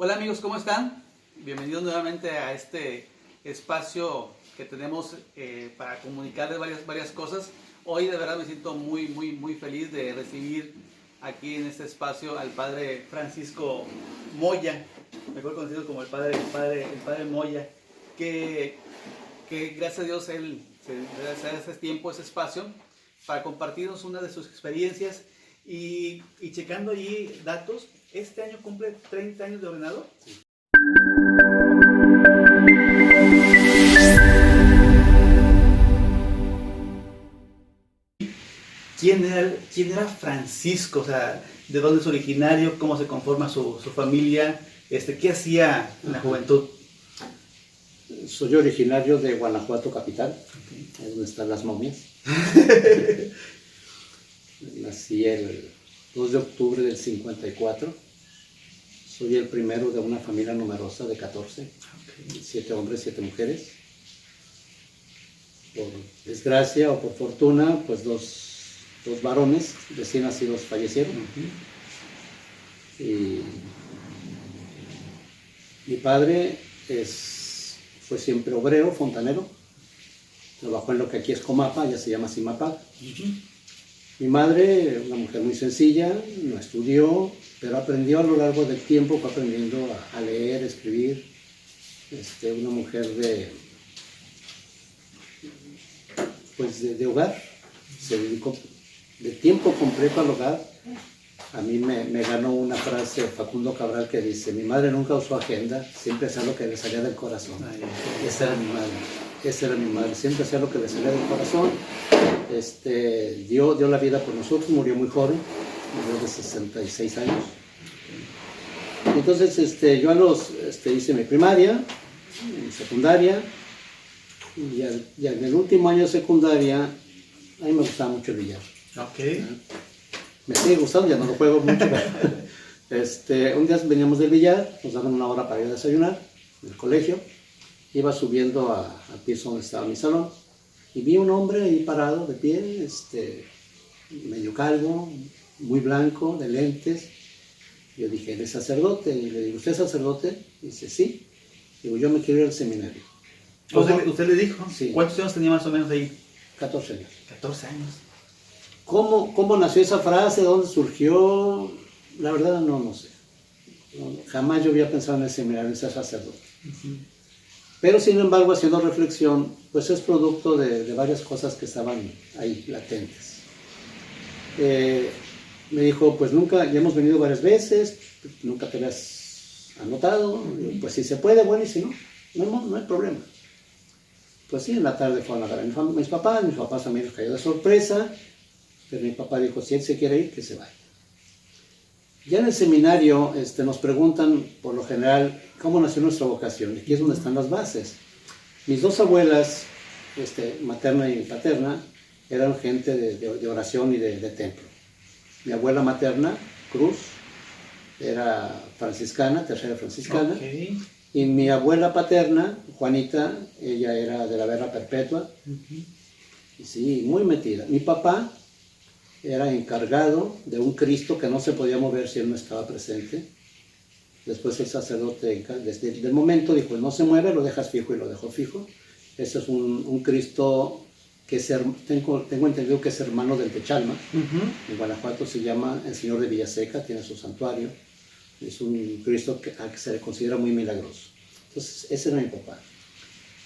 Hola amigos, ¿cómo están? Bienvenidos nuevamente a este espacio que tenemos para comunicarles varias cosas. Hoy de verdad me siento muy feliz de recibir aquí en este espacio al padre Francisco Moya, mejor conocido como el padre Moya, que gracias a Dios él se da ese tiempo, ese espacio para compartirnos una de sus experiencias y checando allí datos. Este año cumple 30 años de ordenado. Sí. ¿Quién era Francisco? O sea, ¿de dónde es originario? ¿Cómo se conforma su familia? ¿Qué hacía en la juventud? Soy originario de Guanajuato capital, es donde están las momias. Nací el 2 de octubre del 54. Soy el primero de una familia numerosa de 14, 7 hombres, 7 mujeres. Por desgracia o por fortuna, pues dos varones recién nacidos fallecieron. Y mi padre fue siempre obrero, fontanero. Trabajó en lo que aquí es Comapa, ya se llama Simapag. Mi madre, una mujer muy sencilla, no estudió, pero aprendió a lo largo del tiempo, fue aprendiendo a leer, escribir. Una mujer de hogar, se dedicó de tiempo completo al hogar. A mí me ganó una frase de Facundo Cabral que dice: mi madre nunca usó agenda, siempre hacía lo que le salía del corazón. Esa era mi madre, siempre hacía lo que le salía del corazón. Dio la vida por nosotros, murió muy joven, murió de 66 años. Entonces yo hice mi primaria, mi secundaria, y en el último año de secundaria a mí me gustaba mucho el billar. Okay. Me sigue gustando, ya no lo juego mucho, pero un día veníamos del billar, nos daban una hora para ir a desayunar en el colegio. Iba subiendo al piso donde estaba mi salón y vi un hombre ahí parado de pie, medio calvo, muy blanco, de lentes. Yo dije: ¿él es sacerdote? Y le digo: ¿usted es sacerdote? Y dice: sí. Digo: yo me quiero ir al seminario. ¿Usted le dijo? Sí. ¿Cuántos años tenía más o menos ahí? 14 años. 14 años. ¿Cómo nació esa frase? ¿Dónde surgió? La verdad no sé. Jamás yo había pensado en el seminario, en ser sacerdote. Pero sin embargo, haciendo reflexión, pues es producto de varias cosas que estaban ahí latentes. Me dijo: pues ya hemos venido varias veces, nunca te habías anotado. Pues si se puede, bueno, y si no hay problema. Pues sí, en la tarde fueron a ver a mis papás también les cayó de sorpresa, pero mi papá dijo: si él se quiere ir, que se vaya. Ya en el seminario nos preguntan, por lo general, cómo nació nuestra vocación. Aquí es donde están las bases. Mis dos abuelas, materna y paterna, eran gente de oración y de templo. Mi abuela materna, Cruz, era franciscana, tercera franciscana. Okay. Y mi abuela paterna, Juanita, ella era de la Verra Perpetua. Y sí, muy metida. Mi papá era encargado de un Cristo que no se podía mover si él no estaba presente. Después el sacerdote, desde el momento, dijo: no se mueve, lo dejas fijo, y lo dejó fijo. Ese es un Cristo que tengo entendido que es hermano del Techalma. En Guanajuato se llama el Señor de Villaseca, tiene su santuario. Es un Cristo que se le considera muy milagroso. Entonces, ese era mi papá.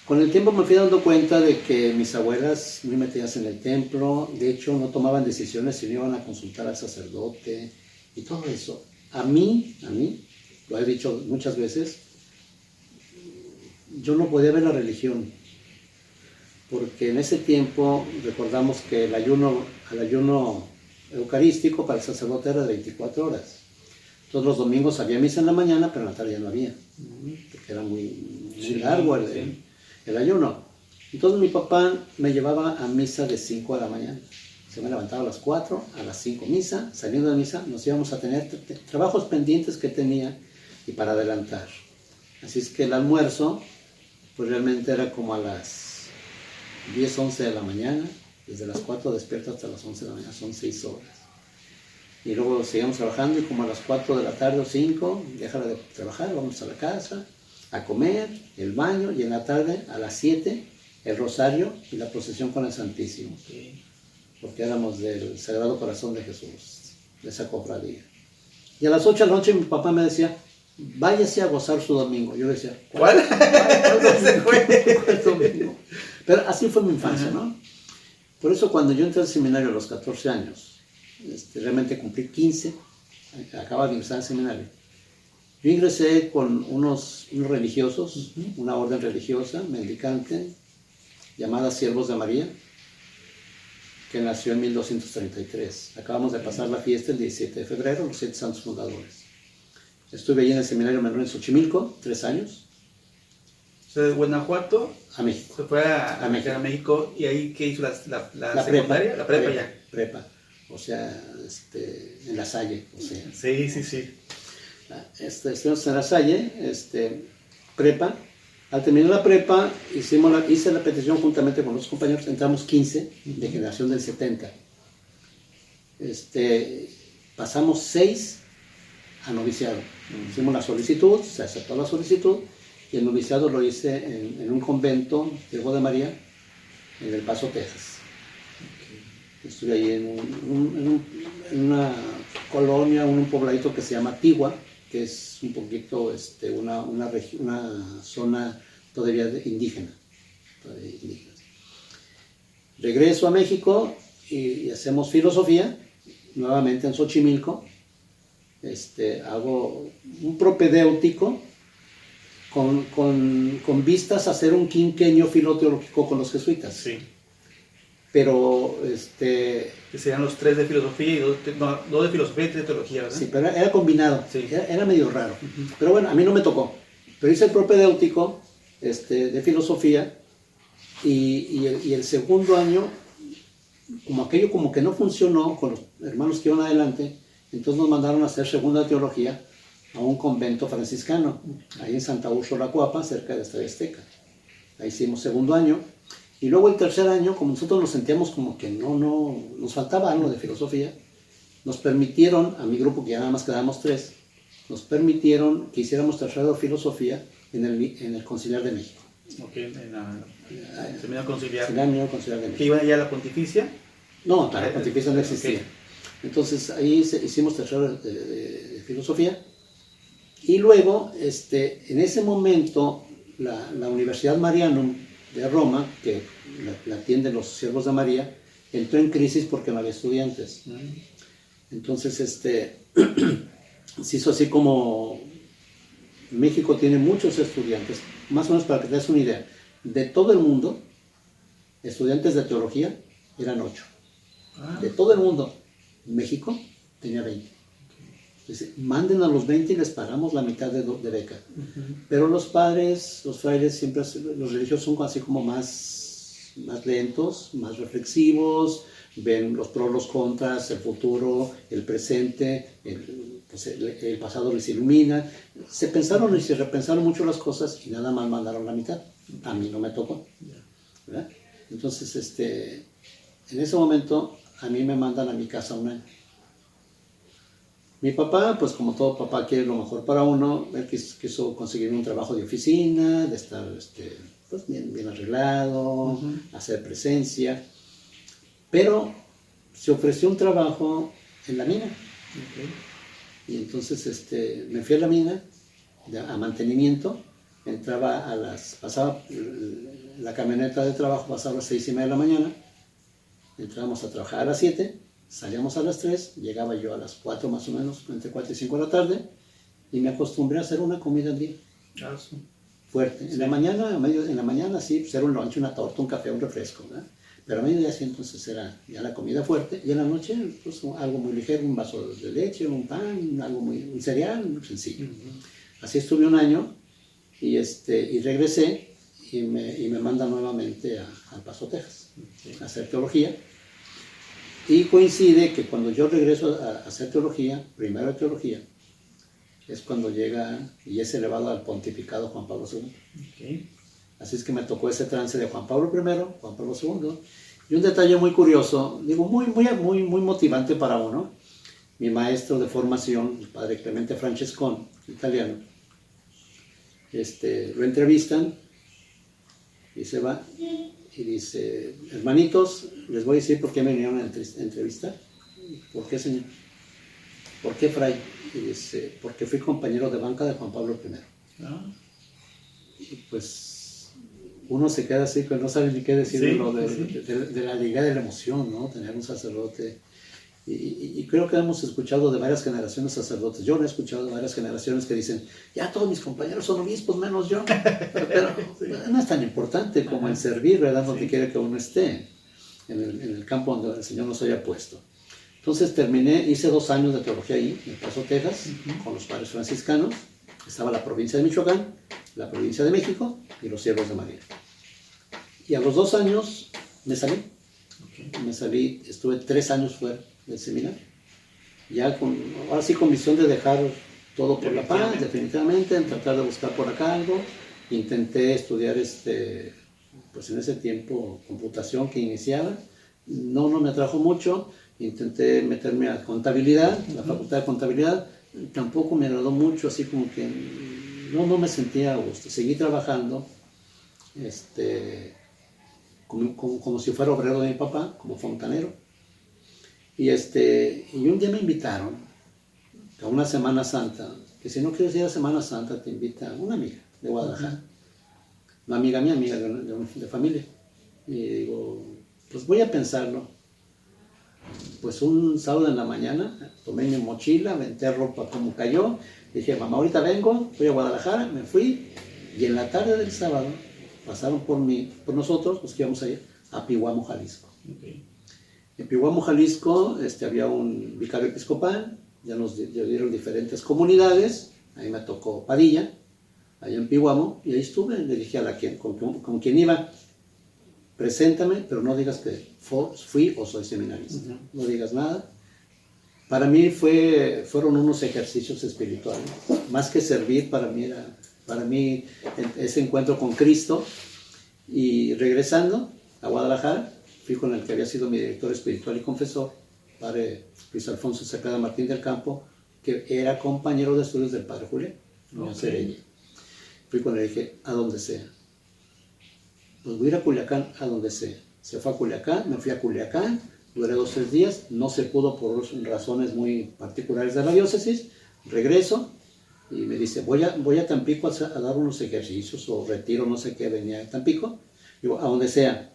Con el tiempo me fui dando cuenta de que mis abuelas, muy metidas en el templo, de hecho no tomaban decisiones si no iban a consultar al sacerdote y todo eso. A mí, lo he dicho muchas veces, yo no podía ver la religión, porque en ese tiempo recordamos que el ayuno eucarístico para el sacerdote era de 24 horas. Todos los domingos había misa en la mañana, pero en la tarde ya no había, porque era muy largo el ayuno. Entonces mi papá me llevaba a misa de 5 de la mañana. Se me levantaba a las 4, a las 5 misa. Saliendo de misa nos íbamos a tener trabajos pendientes que tenía y para adelantar. Así es que el almuerzo pues realmente era como a las 10, 11 de la mañana. Desde las 4 despierto hasta las 11 de la mañana, son 6 horas. y luego seguíamos trabajando y como a las 4 de la tarde o 5, déjala de trabajar, vamos a la casa, a comer, el baño y en la tarde a las 7 el rosario y la procesión con el Santísimo. Okay. Porque éramos del Sagrado Corazón de Jesús, de esa cofradía. Y a las 8 de la noche mi papá me decía, váyase a gozar su domingo. Yo le decía, ¿cuál? ¿Cuál domingo? Pero así fue mi infancia, ¿no? Por eso cuando yo entré al seminario a los 14 años, realmente cumplí 15, acababa de ingresar al seminario. Yo ingresé con unos religiosos, una orden religiosa, mendicante, llamada Siervos de María, que nació en 1233. Acabamos de pasar la fiesta el 17 de febrero, los 7 santos fundadores. Estuve allí en el seminario menor en Xochimilco, 3 años. O sea, de Guanajuato A México. se fue a México. ¿Y ahí qué hizo la Prepa, secundaria? La prepa ya. Prepa, o sea, en La Salle, o sea. Sí, sí, sí. Estuvimos en La Salle, prepa. Al terminar la prepa, hice la petición juntamente con los compañeros, entramos 15 de generación del 70. Pasamos 6 a noviciado. Hicimos la solicitud, se aceptó la solicitud, y el noviciado lo hice en un convento, Siervo de María, en El Paso, Texas. Okay. Estuve ahí en una colonia, un pobladito que se llama Tigua, que es un poquito una zona todavía indígena. Regreso a México y hacemos filosofía, nuevamente en Xochimilco. Hago un propedéutico con vistas a hacer un quinquenio filoteológico con los jesuitas. Sí. Pero que serían los 3 de filosofía y 2 de filosofía y 3 de teología, ¿verdad? Sí, pero era combinado, sí. Era medio raro. Pero bueno, a mí no me tocó. Pero hice el propedéutico de filosofía y el segundo año, como aquello como que no funcionó con los hermanos que iban adelante, entonces nos mandaron a hacer segunda teología a un convento franciscano, ahí en Santa Úrsula Coapa, cerca de Estadio Azteca. Ahí hicimos segundo año. Y luego el tercer año, como nosotros nos sentíamos como que nos faltaba algo de filosofía, nos permitieron, a mi grupo que ya nada más quedábamos 3, nos permitieron que hiciéramos tercero de filosofía en el Conciliar de México. Ok, en el Seminario Conciliar. Seminario Conciliar de México. ¿Que iban ya a la Pontificia? No, la Pontificia no existía. Okay. Entonces ahí hicimos tercero de filosofía. Y luego, en ese momento, la Universidad Marianum de Roma, que la atienden los Siervos de María, entró en crisis porque no había estudiantes. Entonces, se hizo así como México tiene muchos estudiantes, más o menos para que te des una idea, de todo el mundo, estudiantes de teología eran 8. De todo el mundo, México tenía 20. Entonces, manden a los 20 y les pagamos la mitad de beca. Pero los padres, los frailes, siempre, los religiosos son así como más lentos, más reflexivos, ven los pros, los contras, el futuro, el presente, el pasado les ilumina. Se pensaron y se repensaron mucho las cosas y nada más mandaron la mitad. A mí no me tocó, ¿verdad? Entonces, en ese momento, a mí me mandan a mi casa un año. Mi papá, pues como todo papá quiere lo mejor para uno, él quiso conseguir un trabajo de oficina, de estar pues bien arreglado, hacer presencia, pero se ofreció un trabajo en la mina. Okay. Y entonces me fui a la mina a mantenimiento, pasaba la camioneta de trabajo, pasaba a las 6:30 de la mañana, entrábamos a trabajar a las 7, salíamos a las 3, llegaba yo a las 4 más o menos, entre 4 y 5 de la tarde, y me acostumbré a hacer una comida al día. Sí. Fuerte. Sí. En la mañana sí, pues era un lunch, una torta, un café, un refresco, ¿verdad? Pero a mediodía sí, entonces era ya la comida fuerte, y en la noche pues algo muy ligero, un vaso de leche, un pan, un cereal, muy sencillo. Así estuve un año, y regresé, y me mandan nuevamente al Paso, Texas, a hacer teología. Y coincide que cuando yo regreso a hacer teología, primero de teología, es cuando llega y es elevado al pontificado Juan Pablo II. Okay. Así es que me tocó ese trance de Juan Pablo I, Juan Pablo II. Y un detalle muy curioso, digo, muy motivante para uno, mi maestro de formación, el padre Clemente Francescon, italiano, lo entrevistan y se va y dice, hermanitos, les voy a decir por qué me vinieron a entrevistar. ¿Por qué, señor? ¿Por qué, fray? Y dice, porque fui compañero de banca de Juan Pablo I. Ah. Y pues uno se queda así, que no sabe ni qué decir de la alegría de la emoción, ¿no? Tener un sacerdote. Y creo que hemos escuchado de varias generaciones sacerdotes. Yo no he escuchado de varias generaciones que dicen, ya todos mis compañeros son obispos, menos yo. Pero no es tan importante como el servir, ¿verdad? Donde quiere que uno esté, en el campo donde el Señor nos haya puesto. Entonces hice 2 años de teología ahí, en El Paso, Texas, con los padres franciscanos. Estaba la provincia de Michoacán, la provincia de México y los Siervos de María. Y a los 2 años me salí. Me salí, estuve 3 años fuera del seminario. Ya ahora sí con visión de dejar todo por la paz, definitivamente, en tratar de buscar por acá algo. Intenté estudiar, pues en ese tiempo, computación que iniciaba. No me atrajo mucho. Intenté meterme a contabilidad, la facultad de contabilidad. Tampoco me agradó mucho, así como que no me sentía a gusto. Seguí trabajando, como si fuera obrero de mi papá, como fontanero. Y un día me invitaron a una Semana Santa, que si no quieres ir a Semana Santa te invita una amiga de Guadalajara, una amiga mía, amiga de familia. Y digo, pues voy a pensarlo. Pues un sábado en la mañana tomé mi mochila, aventé ropa como cayó, dije, mamá, ahorita vengo, fui a Guadalajara, me fui, y en la tarde del sábado pasaron por nosotros, los que íbamos a ir a Pihuamo, Jalisco. Okay. En Pihuamo, Jalisco, había un vicario episcopal, ya nos dieron diferentes comunidades, ahí me tocó Padilla, allá en Pihuamo, y ahí estuve, le dije con quien iba, preséntame, pero no digas que fui o soy seminarista, no digas nada. Para mí fueron unos ejercicios espirituales, más que servir, para mí ese encuentro con Cristo. Y regresando a Guadalajara, fui con el que había sido mi director espiritual y confesor, padre Luis Alfonso Cepeda Martín del Campo, que era compañero de estudios del padre Julián, okay. Fui con él y dije, a donde sea. Pues voy a ir a Culiacán, a donde sea. Se fue a Culiacán, me fui a Culiacán, duré 2 o 3 días, no se pudo por razones muy particulares de la diócesis, regreso y me dice, voy a Tampico a dar unos ejercicios o retiro, no sé qué, venía a Tampico. Digo, a donde sea.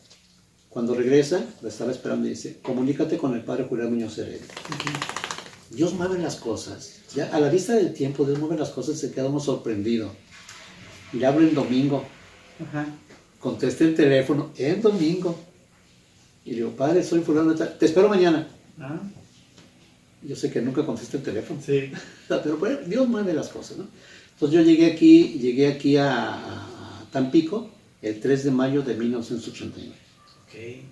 Cuando regresa, lo estaba esperando y dice, comunícate con el padre Julián Muñoz Heredia. Dios mueve las cosas. Ya a la vista del tiempo, Dios mueve las cosas y se queda uno sorprendido. Le hablo en domingo. Contesté el teléfono en domingo. Y digo, padre, soy fulano de tal, te espero mañana. Yo sé que nunca contesté el teléfono. Sí. Pero bueno, Dios mueve las cosas, ¿no? Entonces yo llegué aquí a Tampico el 3 de mayo de 1989. Okay.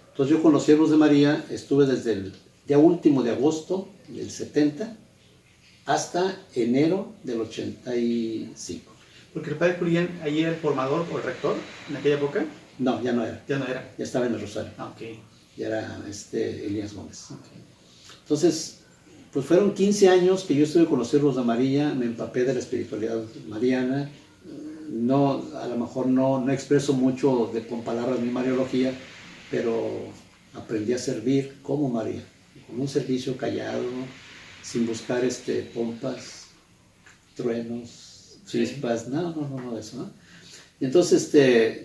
Entonces yo con los Siervos de María estuve desde el día último de agosto del 70 hasta enero del 85. Porque el padre Julián, ahí era el formador o el rector en aquella época. No, ya no era. Ya no era. Ya estaba en el Rosario. Okay. Ya era Elías Gómez. Okay. Entonces, pues fueron 15 años que yo estuve con los Siervos de María, me empapé de la espiritualidad mariana. No, a lo mejor no expreso mucho con palabras mi mariología, pero aprendí a servir como María, con un servicio callado, sin buscar pompas, truenos, chispas, no de eso, ¿no? Y entonces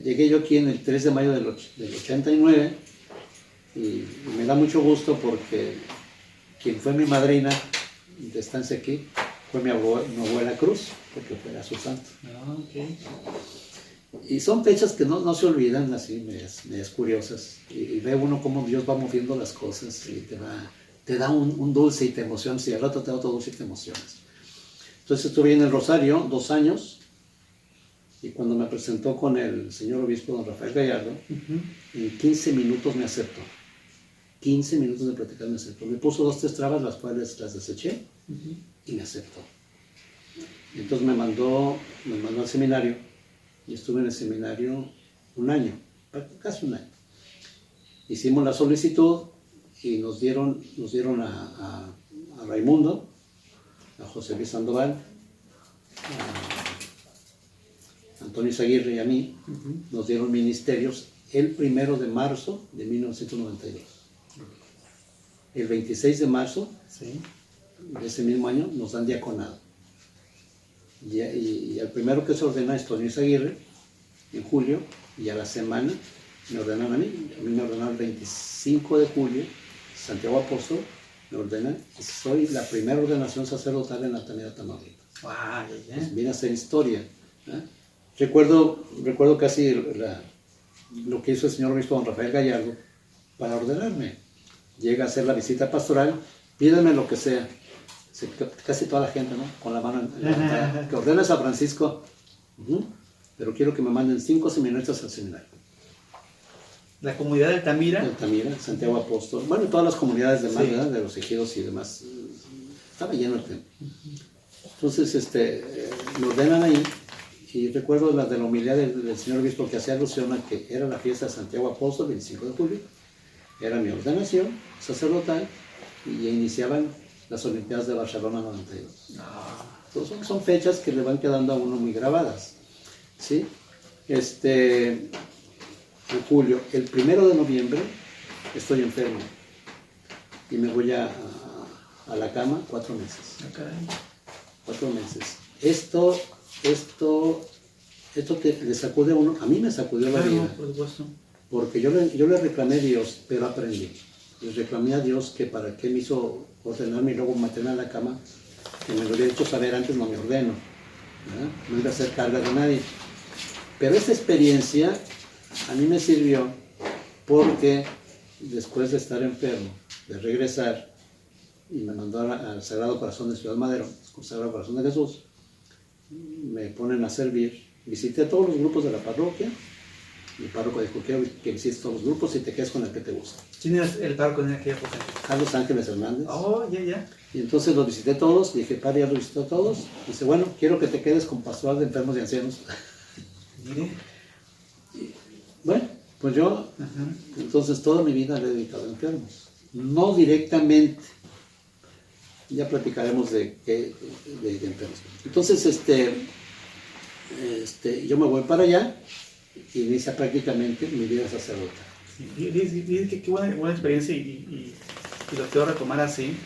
llegué yo aquí en el 3 de mayo del 89 y me da mucho gusto porque quien fue mi madrina de estancia aquí fue mi abuela Cruz, porque fue a su santo. Okay. Y son fechas que no se olvidan, así, medias curiosas. Y ve uno cómo Dios va moviendo las cosas y te da un dulce y te emocionas, y al rato te da otro dulce y te emocionas. Entonces estuve en el Rosario 2 años, y cuando me presentó con el señor obispo don Rafael Gallardo, en 15 minutos me aceptó. 15 minutos de platicar me aceptó. Me puso 2 o 3 trabas, las cuales las deseché, y me aceptó. Y entonces me mandó al seminario, y estuve en el seminario 1 año, casi 1 año. Hicimos la solicitud y nos dieron a Raimundo, a José Luis Sandoval, a Antonio Izaguirre y a mí, nos dieron ministerios el 1 de marzo de 1992. El 26 de marzo de ese mismo año nos dan diaconado. Y el primero que se ordena es Antonio Izaguirre, en julio, y a la semana me ordenan a mí. A mí me ordenaron el 25 de julio, Santiago Apóstol me ordena, y soy la primera ordenación sacerdotal en Altamira, Tamaulipas. Pues viene a ser historia. Recuerdo casi lo que hizo el señor obispo don Rafael Gallardo para ordenarme. Llega a hacer la visita pastoral, pídeme lo que sea. Casi toda la gente, ¿no? Con la mano en que ordenes a Francisco, pero quiero que me manden 5 seminaristas al seminario. La comunidad de Altamira. Altamira, Santiago Apóstol, bueno, todas las comunidades demás, ¿verdad? De los ejidos y demás. Estaba lleno el templo. Entonces, me ordenan ahí, y recuerdo la de la humildad del señor obispo que hacía alusión a que era la fiesta de Santiago Apóstol, 25 de julio, era mi ordenación sacerdotal, y iniciaban las Olimpiadas de Barcelona 92. Entonces, son fechas que le van quedando a uno muy grabadas, ¿sí? En julio, el 1 de noviembre, estoy enfermo y me voy a la cama 4 meses. 4 meses. Esto le sacude a uno, a mí me sacudió la vida. Por supuesto. Porque yo le reclamé a Dios, pero aprendí. Le reclamé a Dios que para qué me hizo ordenarme y luego meterme en la cama, que me lo hubiera hecho saber antes, no me ordeno, ¿verdad? No iba a hacer carga de nadie. Pero esta experiencia a mí me sirvió porque después de estar enfermo, de regresar, y me mandó al Sagrado Corazón de Ciudad Madero, con Sagrado Corazón de Jesús, me ponen a servir. Visité todos los grupos de la parroquia. Mi párroco dijo, quiero que visites todos los grupos y te quedes con el que te gusta. ¿Quién era el párroco en aquella época? Carlos Ángeles Hernández. Ya. Y entonces los visité todos, dije, padre, ya los visité todos. Dice, bueno, quiero que te quedes con pastoral de enfermos y ancianos. Mire. Bueno, pues yo, entonces toda mi vida le he dedicado a enfermos. No directamente. Ya platicaremos de enfermos. Entonces, yo me voy para allá y inicia prácticamente mi vida sacerdotal. Qué buena experiencia, y lo quiero retomar así.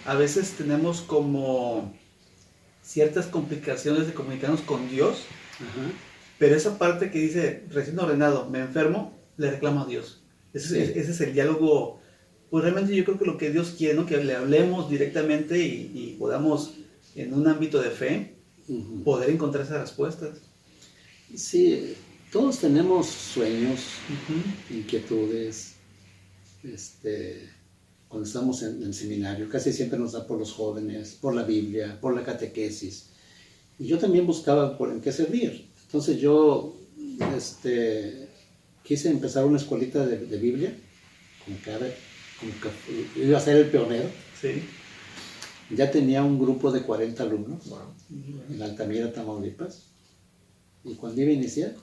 A veces tenemos como ciertas complicaciones de comunicarnos con Dios, pero esa parte que dice, recién ordenado, me enfermo, le reclamo a Dios. Ese es el diálogo. Pues realmente yo creo que lo que Dios quiere, ¿no? Que le hablemos directamente y podamos, en un ámbito de fe, poder encontrar esas respuestas. Sí, todos tenemos sueños, inquietudes. Cuando estamos en seminario, casi siempre nos da por los jóvenes, por la Biblia, por la catequesis. Y yo también buscaba en qué servir. Entonces yo quise empezar una escuelita de Biblia, como que iba a ser el pionero. Sí. Ya tenía un grupo de 40 alumnos en Altamira, Tamaulipas. Y cuando iba a iniciar,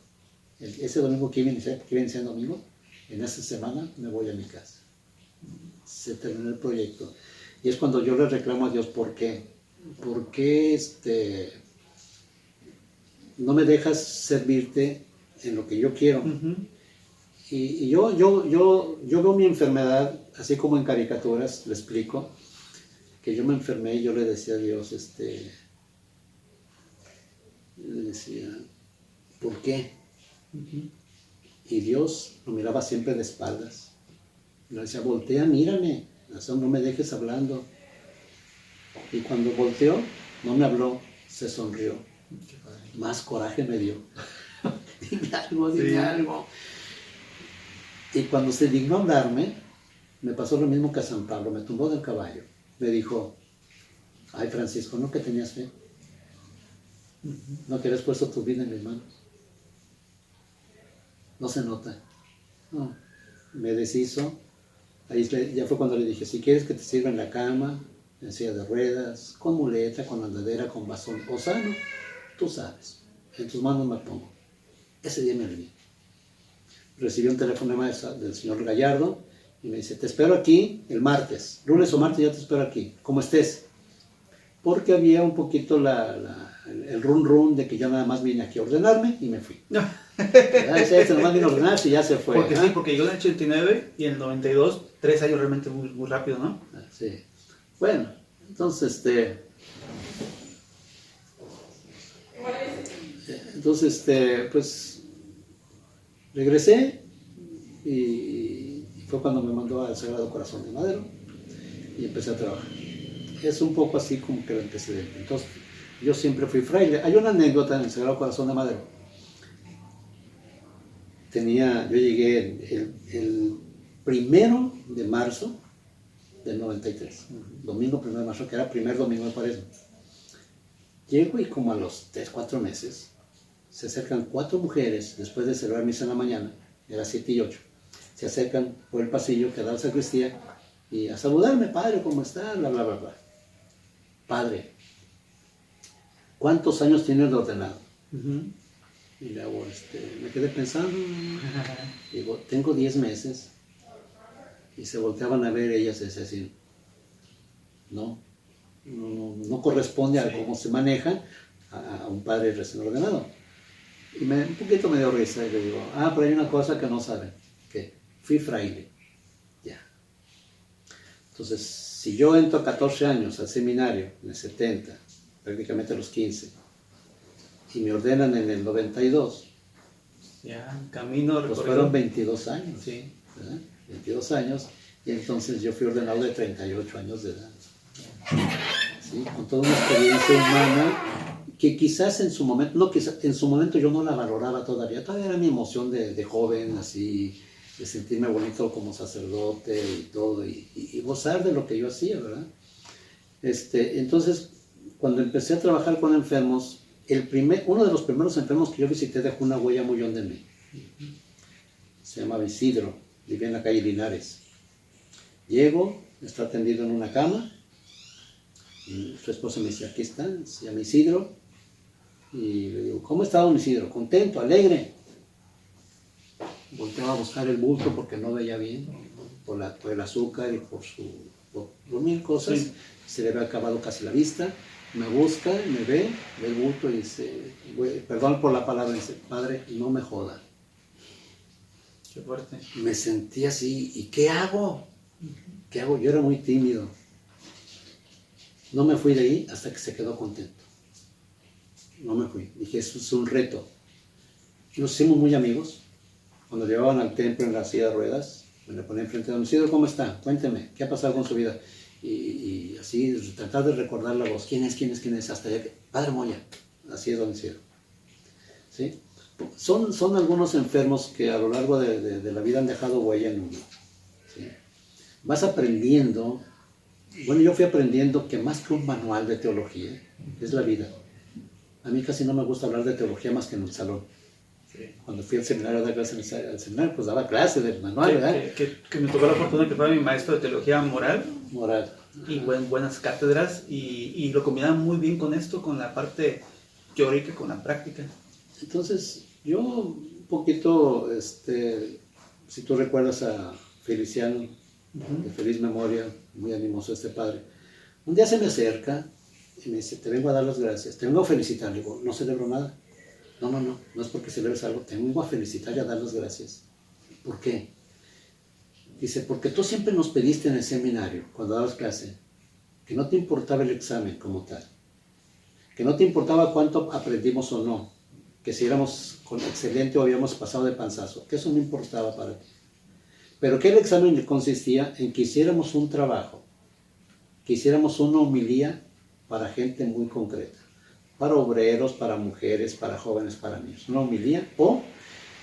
ese domingo que iba a iniciar domingo, en esa semana me voy a mi casa. Se terminó el proyecto. Y es cuando yo le reclamo a Dios, ¿por qué? ¿Por qué no me dejas servirte en lo que yo quiero? Y yo veo mi enfermedad, así como en caricaturas, le explico, que yo me enfermé y yo le decía a Dios, le decía, ¿por qué? Y Dios lo miraba siempre de espaldas. Le decía, voltea, mírame, no me dejes hablando. Y cuando volteó, no me habló, se sonrió. Más coraje me dio. Dime algo. Y cuando se dignó hablarme, me pasó lo mismo que a San Pablo, me tumbó del caballo. Me dijo, ay Francisco, ¿no que tenías fe? ¿No que habías puesto tu vida en mis manos? No se nota. No, me deshizo. Ahí ya fue cuando le dije, si quieres que te sirva en la cama, en silla de ruedas, con muleta, con andadera, con bastón o sano, tú sabes, en tus manos me pongo. Ese día me alivié. Recibí un teléfono del señor Gallardo Y me dice, te espero aquí el martes, lunes o martes ya te espero aquí, como estés. Porque había un poquito el run de que yo nada más vine aquí a ordenarme y me fui. Este nomás vino a ordenarse y ya se fue. Porque sí, porque llegó en el 89 y en el 92, 3 años realmente muy, muy rápido, ¿no? Sí. Bueno, entonces, pues, regresé y fue cuando me mandó al Sagrado Corazón de Madero y empecé a trabajar. Es un poco así como que el antecedente. Entonces, yo siempre fui fraile. Hay una anécdota en el Sagrado Corazón de Madero. Yo llegué el 1 de marzo del 93, domingo 1 de marzo, que era el primer domingo de Cuaresma. Llego y como a los 3, 4 meses, se acercan 4 mujeres, después de celebrar misa en la mañana, era 7 y 8, se acercan por el pasillo que da la sacristía y a saludarme, padre, ¿cómo está? Bla, bla, bla, bla. Padre, ¿cuántos años tiene de ordenado? Y luego me quedé pensando, digo, tengo 10 meses. Y se volteaban a ver ellas y decían así, no corresponde a cómo se maneja a un padre recién ordenado. Y un poquito me dio risa y le digo, pero hay una cosa que no saben, que fui fraile, ya. Entonces, si yo entro a 14 años al seminario, en el 70, prácticamente a los 15, y me ordenan en el 92, ya, camino pues fueron 22 años, sí. ¿verdad? 22 años, y entonces yo fui ordenado de 38 años de edad. ¿Sí? Con toda una experiencia humana que quizás en su momento, en su momento yo no la valoraba todavía era mi emoción de joven, así, de sentirme bonito como sacerdote y todo, y gozar de lo que yo hacía, ¿verdad? Entonces, cuando empecé a trabajar con enfermos, uno de los primeros enfermos que yo visité dejó una huella muy honda en mí. Se llamaba Isidro, vivía en la calle Linares. Llego, está tendido en una cama, y su esposa me dice, aquí está, se llama Isidro, y le digo, ¿cómo está don Isidro? Contento, alegre. Volteaba a buscar el bulto porque no veía bien, por el azúcar y por mil cosas, sí. Se le había acabado casi la vista, me busca, me ve el bulto y dice, perdón por la palabra, dice, padre, no me joda. Qué fuerte. Me sentí así, ¿y qué hago? ¿Qué hago? Yo era muy tímido. No me fui de ahí hasta que se quedó contento. No me fui. Dije, eso es un reto. Nos hicimos muy amigos. Cuando llevaban al templo en la silla de ruedas, me le ponía enfrente de don Isidro, ¿cómo está? Cuénteme, ¿qué ha pasado con su vida? Y así, tratar de recordar la voz. ¿Quién es? Hasta allá. Padre Moya. Así es don Isidro. ¿Sí? Son algunos enfermos que a lo largo de la vida han dejado huella en uno. ¿Sí? Vas aprendiendo. Bueno, yo fui aprendiendo que más que un manual de teología, es la vida. A mí casi no me gusta hablar de teología más que en el salón. Sí. Cuando fui al seminario a dar clases al seminario, pues daba clases del manual, ¿verdad? Que me tocó la fortuna que fuera mi maestro de teología moral. Y buenas cátedras, y lo combinaba muy bien con esto, con la parte teórica, con la práctica. Entonces, yo un poquito, si tú recuerdas a Feliciano, de feliz memoria, muy animoso este padre, un día se me acerca y me dice, te vengo a dar las gracias, te vengo a felicitar. Le digo, no celebro nada. No es porque celebres algo, te vengo a felicitar y a dar las gracias. ¿Por qué? Dice, porque tú siempre nos pediste en el seminario, cuando dabas clase, que no te importaba el examen como tal, que no te importaba cuánto aprendimos o no, que si éramos excelente o habíamos pasado de panzazo, que eso no importaba para ti. Pero que el examen consistía en que hiciéramos un trabajo, que hiciéramos una homilía para gente muy concreta, para obreros, para mujeres, para jóvenes, para niños, una homilía, o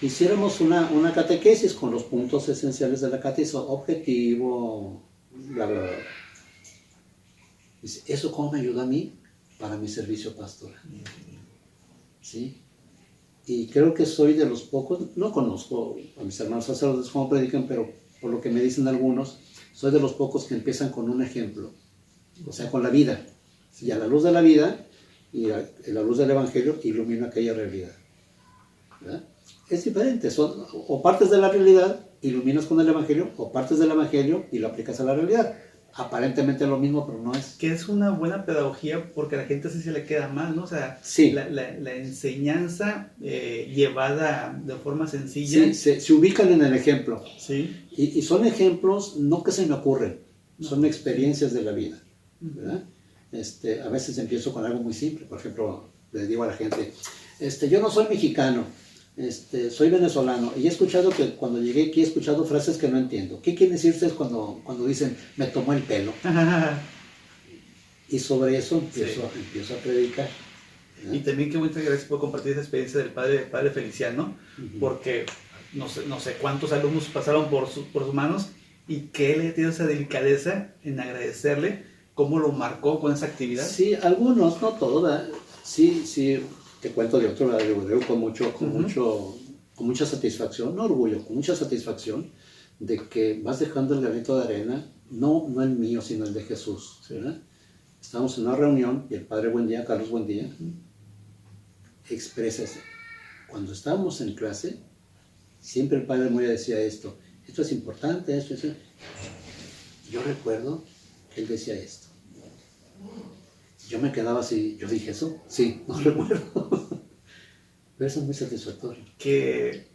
hiciéramos una catequesis con los puntos esenciales de la catequesis, objetivo, bla, bla, bla. Dice, ¿eso cómo me ayuda a mí para mi servicio pastoral? ¿Sí? Y creo que soy de los pocos, no conozco a mis hermanos sacerdotes cómo predican, pero por lo que me dicen algunos, soy de los pocos que empiezan con un ejemplo, o sea, con la vida. Y a la luz de la vida y a la luz del Evangelio ilumino aquella realidad. ¿Verdad? Es diferente, son o partes de la realidad iluminas con el Evangelio o partes del Evangelio y lo aplicas a la realidad. Aparentemente es lo mismo, pero no es. Que es una buena pedagogía porque a la gente así se le queda mal, ¿no? O sea, Sí. la enseñanza llevada de forma sencilla. Sí, se ubican en el ejemplo. Sí. Y son ejemplos no que se me ocurren, son experiencias de la vida, ¿verdad? A veces empiezo con algo muy simple. Por ejemplo, le digo a la gente, yo no soy mexicano, soy venezolano, y he escuchado que cuando llegué aquí he escuchado frases que no entiendo. ¿Qué quieren decir ustedes cuando dicen, me tomó el pelo? Y sobre eso empiezo a predicar, ¿verdad? Y también qué muchas gracias por compartir esa experiencia del padre Feliciano, porque no sé cuántos alumnos pasaron por sus manos y que él ha tenido esa delicadeza en agradecerle cómo lo marcó con esa actividad. Sí, algunos, no todos, ¿verdad? Sí, te cuento de otro, ¿verdad? Lo digo con mucha satisfacción, no orgullo, con mucha satisfacción de que vas dejando el granito de arena, no el mío, sino el de Jesús, ¿verdad? Estamos en una reunión y el padre Buendía, Carlos Buendía, expresa eso. Cuando estábamos en clase, siempre el padre Buendía decía esto es importante, esto. Yo recuerdo que él decía esto. Yo me quedaba así, yo dije eso, sí, no recuerdo. Pero eso es muy satisfactorio. Que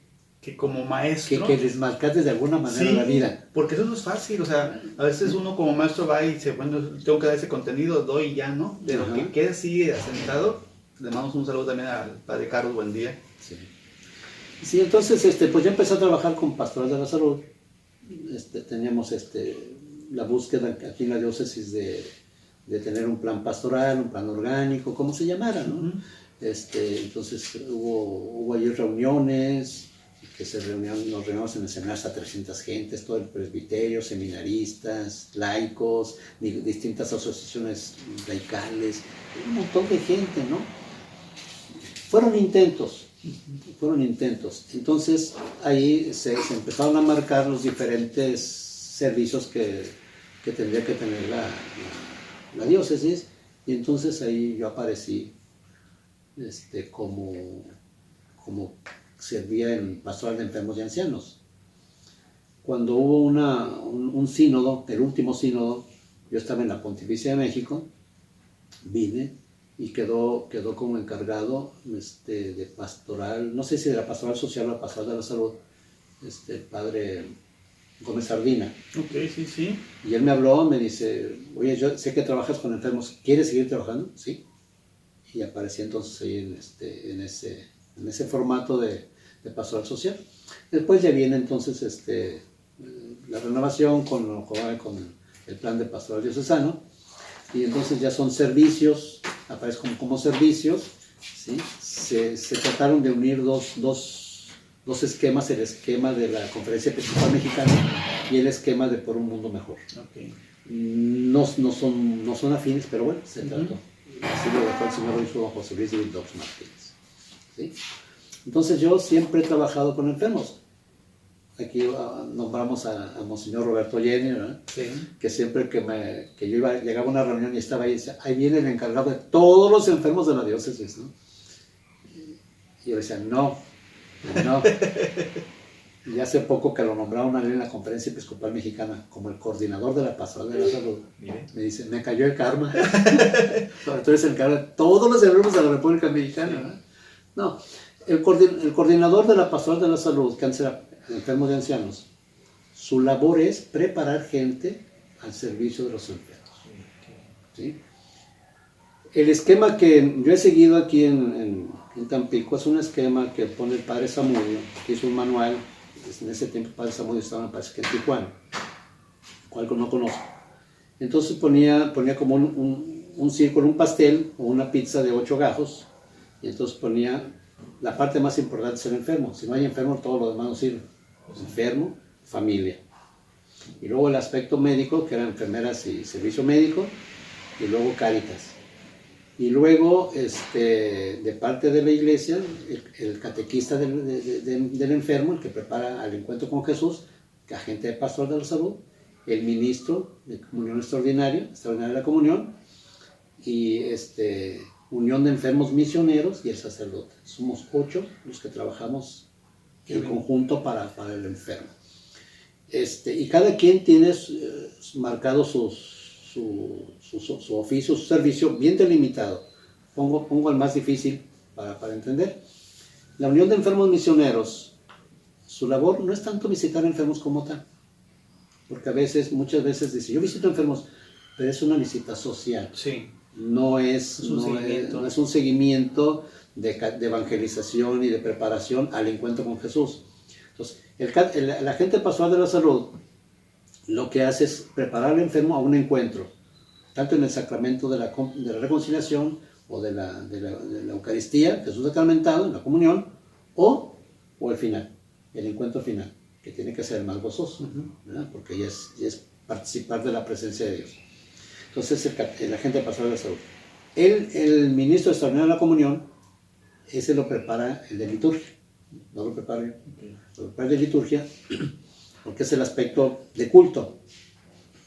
como maestro... Que les marcaste de alguna manera la vida. Porque eso no es fácil, o sea, a veces uno como maestro va y dice, bueno, tengo que dar ese contenido, doy y ya, ¿no? De lo que quede así asentado, le mandamos un saludo también al padre Carlos, buen día. Sí, entonces, pues ya empecé a trabajar con Pastoral de la Salud. Teníamos la búsqueda aquí en la diócesis de tener un plan pastoral, un plan orgánico, como se llamara, ¿no? Entonces hubo allí reuniones, que nos reuníamos en el seminario hasta 300 gentes, todo el presbiterio, seminaristas, laicos, distintas asociaciones laicales, un montón de gente, ¿no? Fueron intentos. Entonces ahí se empezaron a marcar los diferentes servicios que tendría que tener la diócesis, y entonces ahí yo aparecí como servía en Pastoral de Enfermos y Ancianos. Cuando hubo un sínodo, el último sínodo, yo estaba en la Pontificia de México, vine y quedó como encargado de pastoral, no sé si de la pastoral social o la pastoral de la salud, el padre Gómez Sardina. Ok, sí. Y él me habló, me dice, oye, yo sé que trabajas con enfermos, ¿quieres seguir trabajando? Sí. Y aparecí entonces ahí en ese formato de pastoral social. Después ya viene entonces la renovación con el plan de pastoral diocesano, y entonces ya son servicios, aparecen como servicios, ¿sí? Se trataron de unir dos esquemas, el esquema de la Conferencia Episcopal Mexicana y el esquema de Por un Mundo Mejor. Okay. No son afines, pero bueno, se trató. Así lo dejó el señor obispo don José Luis David Dobbs Martínez, ¿sí? Entonces yo siempre he trabajado con enfermos. Aquí nombramos a Monseñor Roberto Jenny, ¿verdad? Sí. Que siempre que yo llegaba a una reunión y estaba ahí, decía, ahí viene el encargado de todos los enfermos de la diócesis, ¿no? Y yo decía, no. Y hace poco que lo nombraron en la Conferencia Episcopal Mexicana como el coordinador de la Pastoral de la Salud, me dice, me cayó el karma. Tú eres el encargado de todos los enfermos de la República Mexicana, ¿verdad? No, el coordinador de la Pastoral de la Salud, cáncer, enfermos y ancianos, su labor es preparar gente al servicio de los enfermos, ¿sí? El esquema que yo he seguido aquí en Tampico es un esquema que pone el padre Zamudio, que hizo un manual. En ese tiempo el padre Zamudio estaba, me parece que en Tijuana, cual no conozco. Entonces ponía como un círculo, un pastel o una pizza de 8 gajos, y entonces ponía la parte más importante es el enfermo. Si no hay enfermo, todo lo demás no sirve. Enfermo, familia. Y luego el aspecto médico, que eran enfermeras y servicio médico, y luego Cáritas. Y luego, de parte de la iglesia, el catequista del enfermo, el que prepara al encuentro con Jesús, agente de Pastoral de la Salud, el ministro de comunión extraordinaria de la comunión, y unión de enfermos misioneros y el sacerdote. Somos 8 los que trabajamos en conjunto para el enfermo. y cada quien tiene marcado su oficio, su servicio bien delimitado. Pongo el más difícil para entender. La Unión de Enfermos Misioneros, su labor no es tanto visitar enfermos como tal, porque muchas veces dice, yo visito enfermos, pero es una visita social. Sí. No es un seguimiento de evangelización y de preparación al encuentro con Jesús. Entonces, el agente pastoral de la salud lo que hace es preparar al enfermo a un encuentro, tanto en el sacramento de la reconciliación o de la Eucaristía, Jesús sacramentado, en la comunión, o el final, el encuentro final, que tiene que ser el más gozoso, ¿verdad? Porque ya es participar de la presencia de Dios. Entonces, el agente pastoral de la salud. El ministro extraordinario de la comunión, ese lo prepara el de liturgia, no lo preparo yo, lo prepara el de liturgia, porque es el aspecto de culto,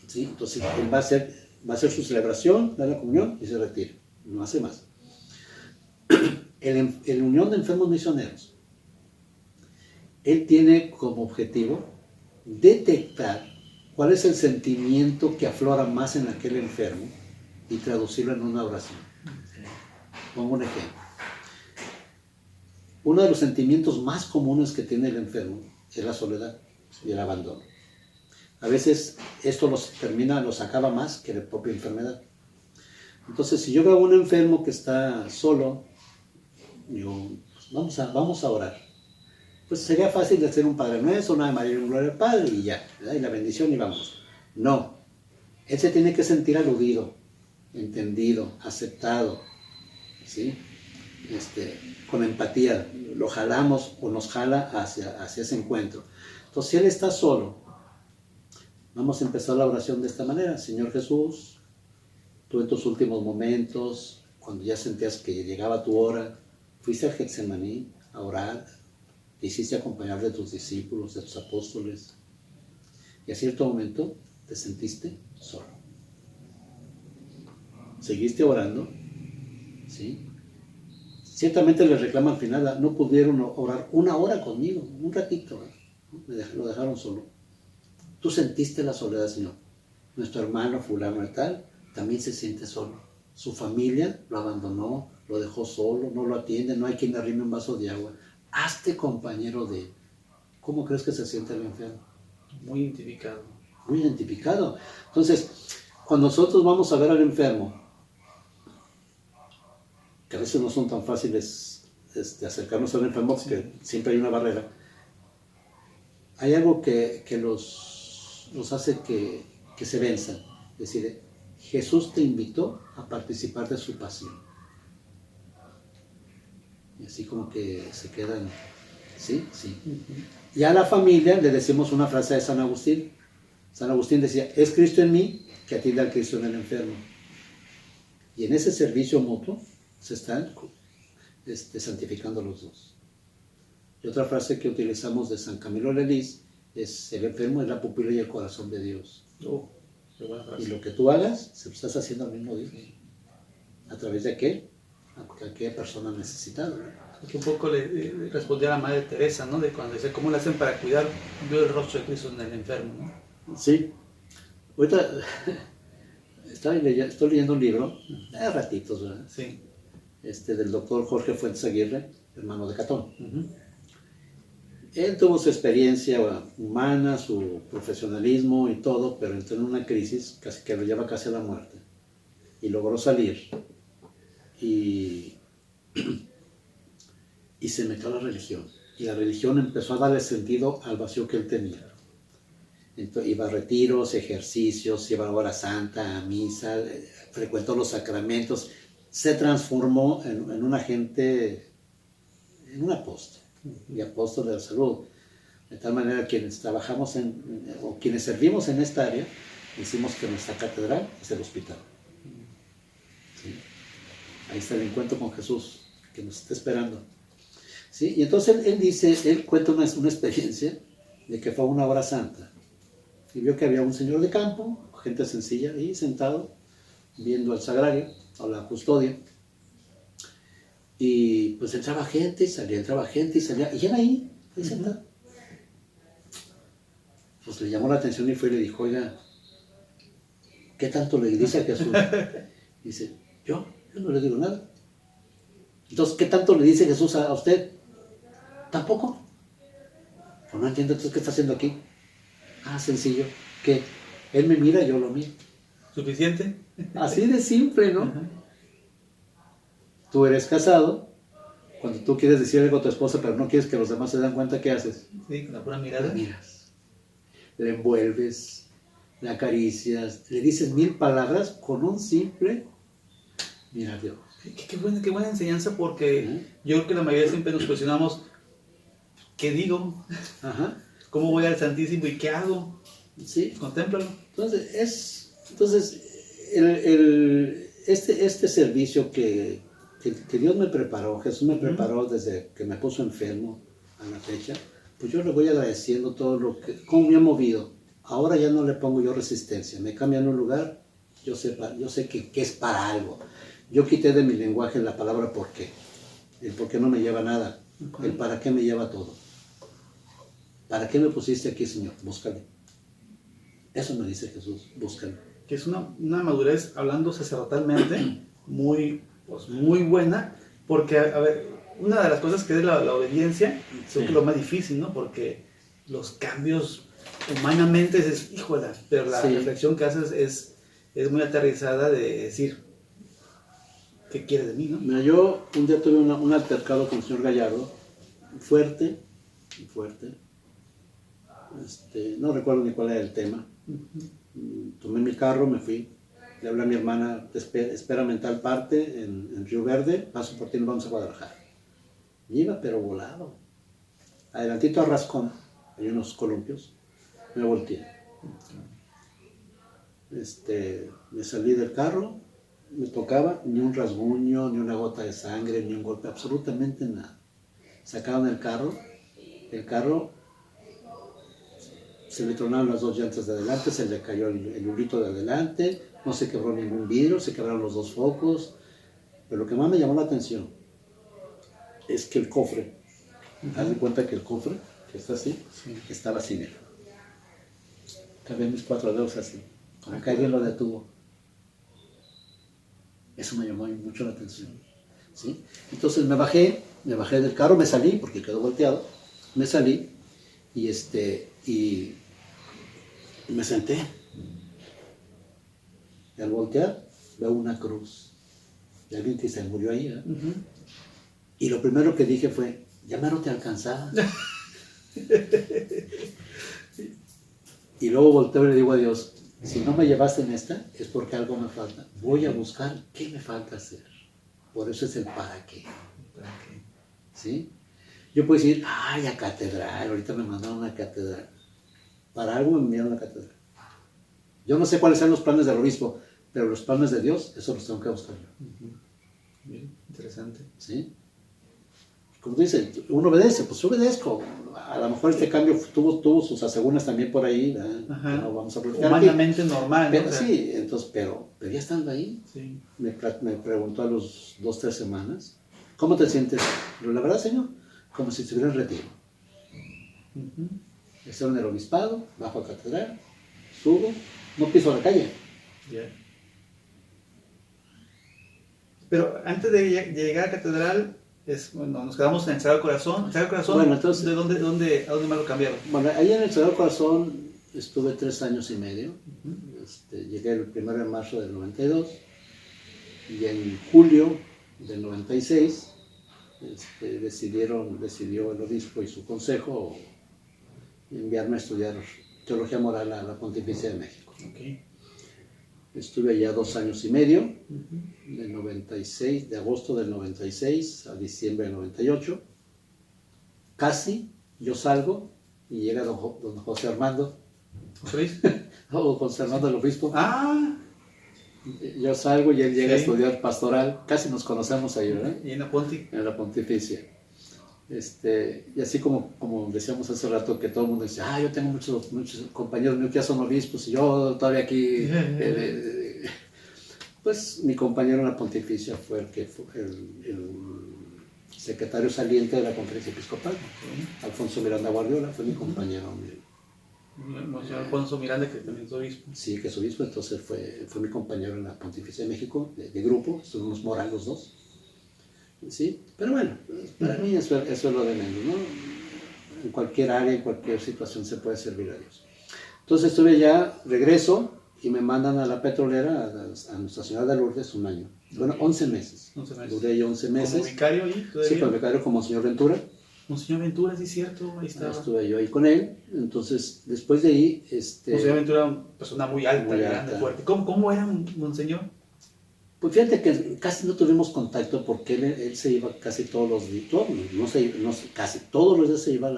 ¿sí? Entonces, él va a hacer su celebración, da la comunión y se retira, no hace más. El Unión de Enfermos Misioneros, él tiene como objetivo detectar cuál es el sentimiento que aflora más en aquel enfermo y traducirlo en una oración. Pongo un ejemplo. Uno de los sentimientos más comunes que tiene el enfermo es la soledad y el abandono. A veces esto los acaba más que la propia enfermedad. Entonces, si yo veo a un enfermo que está solo, digo, pues vamos a orar. Pues sería fácil de hacer un Padre Nuestro, una Ave María y un Gloria al Padre y ya, ¿verdad? Y la bendición y vamos. No, él se tiene que sentir aludido, entendido, aceptado, ¿sí? Con empatía, lo jalamos o nos jala hacia ese encuentro. Entonces, si él está solo, vamos a empezar la oración de esta manera. Señor Jesús, tú en tus últimos momentos, cuando ya sentías que llegaba tu hora, fuiste al Getsemaní a orar, te hiciste acompañar de tus discípulos, de tus apóstoles, y a cierto momento te sentiste solo. Seguiste orando, ¿sí? Ciertamente les reclama al final, no pudieron orar una hora conmigo, un ratito, ¿no? Lo dejaron solo. Tú sentiste la soledad, Señor. Nuestro hermano fulano y tal también se siente solo. Su familia lo abandonó, lo dejó solo, no lo atiende, no hay quien le arrime un vaso de agua. Hazte compañero de él. ¿Cómo crees que se siente el enfermo? Muy identificado. Muy identificado. Entonces, cuando nosotros vamos a ver al enfermo, que a veces no son tan fáciles acercarnos al enfermo, porque siempre hay una barrera, hay algo que los hace que se venzan. Es decir, Jesús te invitó a participar de su pasión. Y así como que se quedan, ¿sí? Sí. Y a la familia le decimos una frase de San Agustín. San Agustín decía, es Cristo en mí que atiende al Cristo en el enfermo. Y en ese servicio mutuo se están santificando los dos. Y otra frase que utilizamos de San Camilo Lelis es, el enfermo es la pupila y el corazón de Dios. Oh, qué buena frase. Y lo que tú hagas, se lo estás haciendo al mismo Dios. ¿A través de qué? A aquella persona necesitada. Que un poco le respondía a la Madre Teresa, ¿no? De cuando dice, ¿cómo le hacen para cuidar el rostro de Cristo en el enfermo, ¿no? Sí. Ahorita estoy leyendo un libro, de ratitos, ¿verdad? Sí. Del doctor Jorge Fuentes Aguirre, hermano de Catón. Él tuvo su experiencia humana, su profesionalismo y todo, pero entró en una crisis casi que lo lleva casi a la muerte. Y logró salir. Y se metió a la religión. Y la religión empezó a darle sentido al vacío que él tenía. Entonces, iba a retiros, ejercicios, iba a hora santa, a misa, frecuentó los sacramentos. Se transformó en un agente, en un apóstol, y apóstol de la salud. De tal manera, quienes trabajamos o quienes servimos en esta área, decimos que nuestra catedral es el hospital. ¿Sí? Ahí está el encuentro con Jesús, que nos está esperando. ¿Sí? Y entonces él cuenta una experiencia de que fue a una hora santa y vio que había un señor de campo, gente sencilla, ahí sentado, viendo al sagrario, a la custodia, y pues entraba gente y salía, y era ahí sentado. pues le llamó la atención y fue y le dijo, oiga, ¿qué tanto le dice a Jesús? Dice, yo no le digo nada. Entonces, ¿qué tanto le dice Jesús a usted? Tampoco. Pues no entiendo entonces qué está haciendo aquí. Ah, sencillo, que él me mira, yo lo miro. ¿Suficiente? Así de simple, ¿no? Ajá. Tú eres casado, cuando tú quieres decir algo a tu esposa, pero no quieres que los demás se den cuenta, ¿qué haces? Sí, con la pura La mirada. miras, le envuelves, le acaricias, le dices 1000 palabras con un simple mira a Dios. Qué buena enseñanza, porque yo creo que la mayoría siempre nos cuestionamos, ¿qué digo? Ajá, ¿Cómo voy al Santísimo y qué hago? sí. Contémplalo. Entonces, este servicio que Dios me preparó, Jesús me preparó desde que me puso enfermo a la fecha, pues yo le voy agradeciendo todo lo que, cómo me ha movido. Ahora ya no le pongo yo resistencia, me cambian un lugar, yo sé que es para algo. Yo quité de mi lenguaje la palabra por qué. El por qué no me lleva a nada, el para qué me lleva a todo. ¿Para qué me pusiste aquí, Señor? Búscalo. Eso me dice Jesús, búscalo. Que es una madurez, hablando sacerdotalmente, muy buena, porque, a ver, una de las cosas que es la obediencia, creo que es lo más difícil, ¿no? Porque los cambios humanamente es híjola, pero la reflexión que haces es muy aterrizada de decir, ¿qué quiere de mí, no? Mira, yo un día tuve un altercado con el señor Gallardo, fuerte, no recuerdo ni cuál era el tema. Tomé mi carro, me fui, le hablé a mi hermana, espérame en tal parte, en Río Verde, paso por ti, nos vamos a Guadalajara. Y iba pero volado. Adelantito a Rascón, hay unos columpios, me volteé. Me salí del carro, me tocaba, ni un rasguño, ni una gota de sangre, ni un golpe, absolutamente nada. Sacaron el carro se le tronaron las 2 llantas de adelante, se le cayó el hurito de adelante, no se quebró ningún vidrio, se quebraron los 2 focos. Pero lo que más me llamó la atención es que el cofre, haz de cuenta que el cofre, que está así, estaba así, mira. Cabían mis 4 dedos así, como que alguien lo detuvo. Eso me llamó mucho la atención, ¿sí? Entonces me bajé del carro, me salí, porque quedó volteado, me salí, y me senté. Y al voltear, veo una cruz de alguien que se murió ahí, ¿eh? Y lo primero que dije fue, ya me no te alcanzaba. Y luego volteo y le digo a Dios, si no me llevaste en esta, es porque algo me falta. Voy a buscar qué me falta hacer. Por eso es el para qué. ¿Sí? Yo puedo decir, ay, a catedral, ahorita me mandaron a catedral. Para algo me enviaron a catedral. Yo no sé cuáles son los planes del obispo, pero los planes de Dios, eso los tengo que buscar yo. Bien, interesante. ¿Sí? Como dice, uno obedece, pues yo obedezco. A lo mejor este cambio tuvo sus asegúnes también por ahí, no vamos a platicar. Humanamente normal, pero, ¿no? sí, entonces, pero ya estando ahí, sí. me preguntó a los 2 o 3 semanas, ¿cómo te sientes? Pero la verdad, Señor, como si estuviera en retiro. Estoy en el obispado, bajo a catedral, subo, no piso la calle. Yeah. Pero antes de llegar a catedral, nos quedamos en el Sagrado Corazón. ¿El Sagrado Corazón? Bueno, entonces, ¿a dónde más lo cambiaron? Bueno, ahí en el Sagrado Corazón estuve 3 años y medio. Llegué el 1 de marzo del 92 y en julio del 96 decidió el obispo y su consejo enviarme a estudiar Teología Moral a la Pontificia de México. Okay. Estuve allá 2 años y medio, de agosto del 96 a diciembre del 98. Casi yo salgo y llega don José Armando. ¿José Luis? José Armando el obispo. Ah. Yo salgo y él llega a estudiar pastoral. Casi nos conocemos ahí, ¿verdad? ¿Y en la Ponti? En la Pontificia. Y así como decíamos hace rato que todo el mundo dice, yo tengo muchos compañeros míos que ya son obispos y yo todavía aquí, pues mi compañero en la Pontificia fue el secretario saliente de la Conferencia Episcopal, Alfonso Miranda Guardiola, fue mi compañero. Monseñor Alfonso Miranda, que también es obispo. Sí, que es obispo, entonces fue mi compañero en la Pontificia de México, de grupo, estuvimos moral los dos. Sí, pero bueno, para mí eso es lo de menos, ¿no? En cualquier área, en cualquier situación se puede servir a Dios. Entonces estuve allá, regreso y me mandan a la petrolera, a Nuestra Señora de Lourdes, un año. Bueno, 11 meses. 11 meses. Duré ahí 11 meses. ¿Como vicario ahí? Sí, como vicario como señor Ventura. Monseñor Ventura, sí, cierto, ahí estaba. Estuve yo ahí con él. Entonces, después de ahí... Monseñor Ventura, una persona muy alta, muy grande, alta. fuerte. ¿Cómo era Monseñor? Pues fíjate que casi no tuvimos contacto porque él se iba casi todos los días, casi todos los días se iba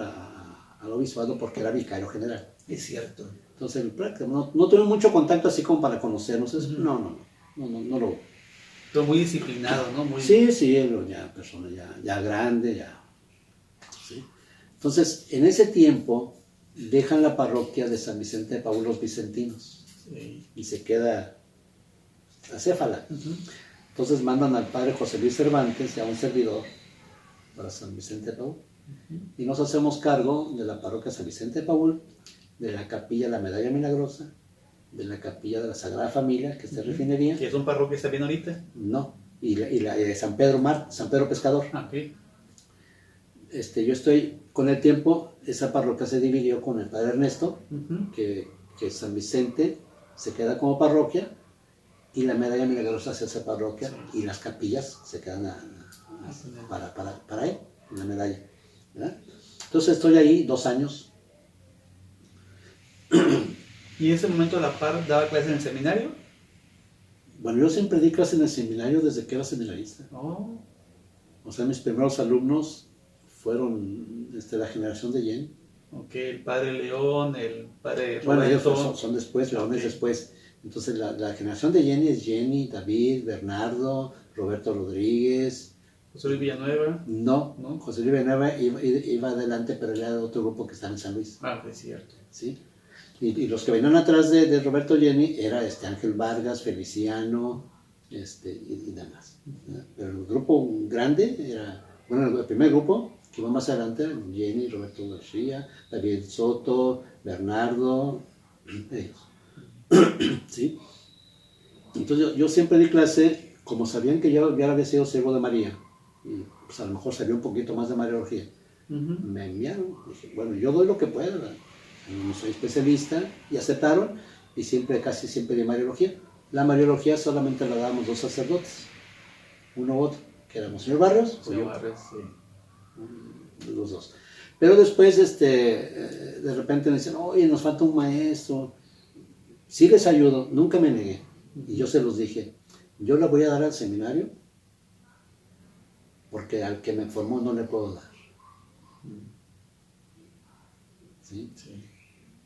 al obispado porque era vicario general. Es cierto. Entonces, no tuvimos mucho contacto así como para conocernos. No lo... Pero muy disciplinado, ¿no? Muy... Sí, él ya persona ya grande, ya. ¿Sí? Entonces, en ese tiempo dejan la parroquia de San Vicente de Paúl los vicentinos Sí. y se queda acéfala. Entonces mandan al padre José Luis Cervantes y a un servidor para San Vicente de Paúl. Y nos hacemos cargo de la parroquia San Vicente de Paúl, de la capilla La Medalla Milagrosa, de la capilla de la Sagrada Familia, que está en refinería. ¿Que son parroquias está bien ahorita? No, y la de San Pedro San Pedro Pescador. Ah, ok. Yo estoy, con el tiempo, esa parroquia se dividió con el padre Ernesto, que San Vicente se queda como parroquia, y la Medalla Milagrosa se hace parroquia, y las capillas se quedan para él, la medalla, ¿verdad? Entonces estoy ahí 2 años. ¿Y en ese momento a la par daba clases en el seminario? Bueno, yo siempre di clases en el seminario desde que era seminarista. Oh. O sea, mis primeros alumnos fueron la generación de Jenny. Ok, el padre León, el padre Bueno, ellos Roberto. son después, Leones Ok. después. Entonces la generación de Jenny es Jenny, David, Bernardo, Roberto Rodríguez. José Luis Villanueva. No, ¿No? José Luis Villanueva iba adelante, pero era de otro grupo que estaba en San Luis. Ah, es cierto. ¿Sí? Y los que venían atrás de Roberto Jenny era Ángel Vargas, Feliciano, y demás, ¿verdad? Pero el grupo grande era, bueno, el primer grupo que iba más adelante, Jenny, Roberto García, David Soto, Bernardo, ellos. ¿Sí? Entonces yo siempre di clase, como sabían que yo ya había sido siervo de María, y pues a lo mejor sabía un poquito más de Mariología, me enviaron, dije, bueno, yo doy lo que pueda, ¿verdad? No soy especialista, y aceptaron, y casi siempre di Mariología. La Mariología solamente la dábamos 2 sacerdotes, uno u otro, que era Monseñor Barrios o yo, Barrios, sí. los dos. Pero después, de repente me dicen, oye, nos falta un maestro. Sí les ayudo, nunca me negué. Y yo se los dije, yo la voy a dar al seminario, porque al que me formó no le puedo dar. ¿Sí? Sí.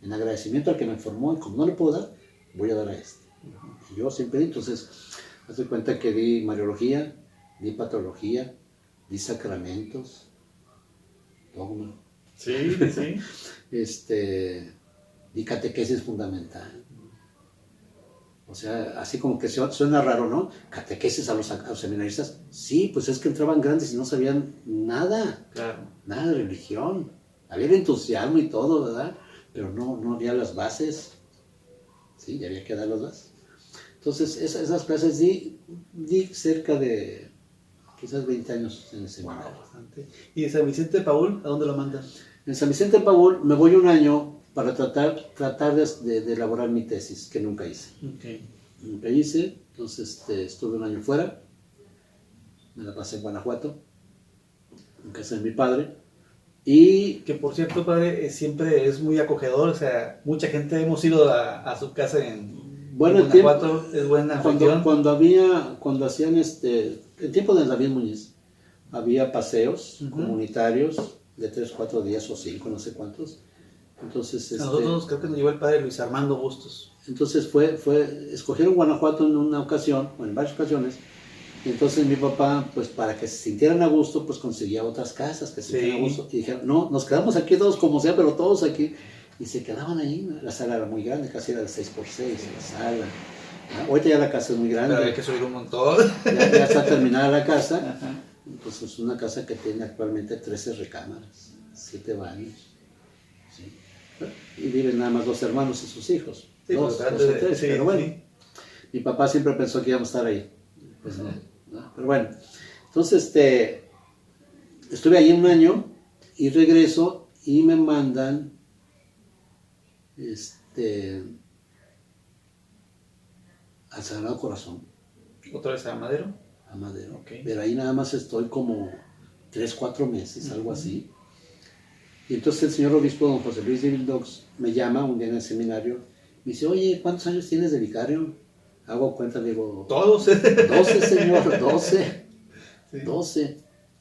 En agradecimiento al que me formó, y como no le puedo dar, voy a dar a este. Y yo siempre di, entonces, hazte cuenta que di Mariología, di Patrología, di Sacramentos, dogma, Sí, sí. di Catequesis Fundamental. O sea, así como que suena raro, ¿no? Catequesis a los seminaristas. Sí, pues es que entraban grandes y no sabían nada, Claro. nada de religión. Había el entusiasmo y todo, ¿verdad? Pero no había las bases. Sí, ya había que dar las bases. Entonces, esas clases di cerca de quizás 20 años en el seminario. Wow, bastante. ¿Y de San Vicente de Paúl, a dónde lo mandan? En San Vicente de Paúl me voy un año para tratar de elaborar mi tesis, que nunca hice. Okay. Nunca hice, entonces estuve un año fuera, me la pasé en Guanajuato, en casa de mi padre, y Que por cierto, padre, siempre es muy acogedor, o sea, mucha gente hemos ido a su casa en Guanajuato, es buena anfitrión. cuando hacían el tiempo de David Muñiz, había paseos comunitarios de 3, 4 días o 5, no sé cuántos. Entonces, A nosotros creo que nos llevó el padre Luis Armando Bustos. Entonces escogieron Guanajuato en una ocasión, o en varias ocasiones, y entonces mi papá, pues para que se sintieran a gusto, pues conseguía otras casas que se sintieran a gusto, y dijeron, no, nos quedamos aquí todos como sea, pero todos aquí, y se quedaban ahí, ¿no? La sala era muy grande, casi era de 6x6 la sala, ¿no? Ahorita ya la casa es muy grande, Pero hay que subir un montón. ya está terminada la casa, Ajá. pues es una casa que tiene actualmente 13 recámaras, 7 baños, ¿sí? Y viven nada más 2 hermanos y sus hijos. Sí, dos pues, o 3, sí, pero bueno. sí. Mi papá siempre pensó que íbamos a estar ahí. Pues no, ¿no? Pero bueno, entonces estuve ahí 1 año y regreso y me mandan al Sagrado Corazón, ¿Otra vez a Madero? a Madero. Ok. Pero ahí nada más estoy como 3, 4 meses, algo así. Y entonces el señor obispo, don José Luis de Vildox, me llama un día en el seminario, me dice, oye, ¿cuántos años tienes de vicario? Hago cuenta, le digo, Todos. 12, señor, 12. Sí. 12.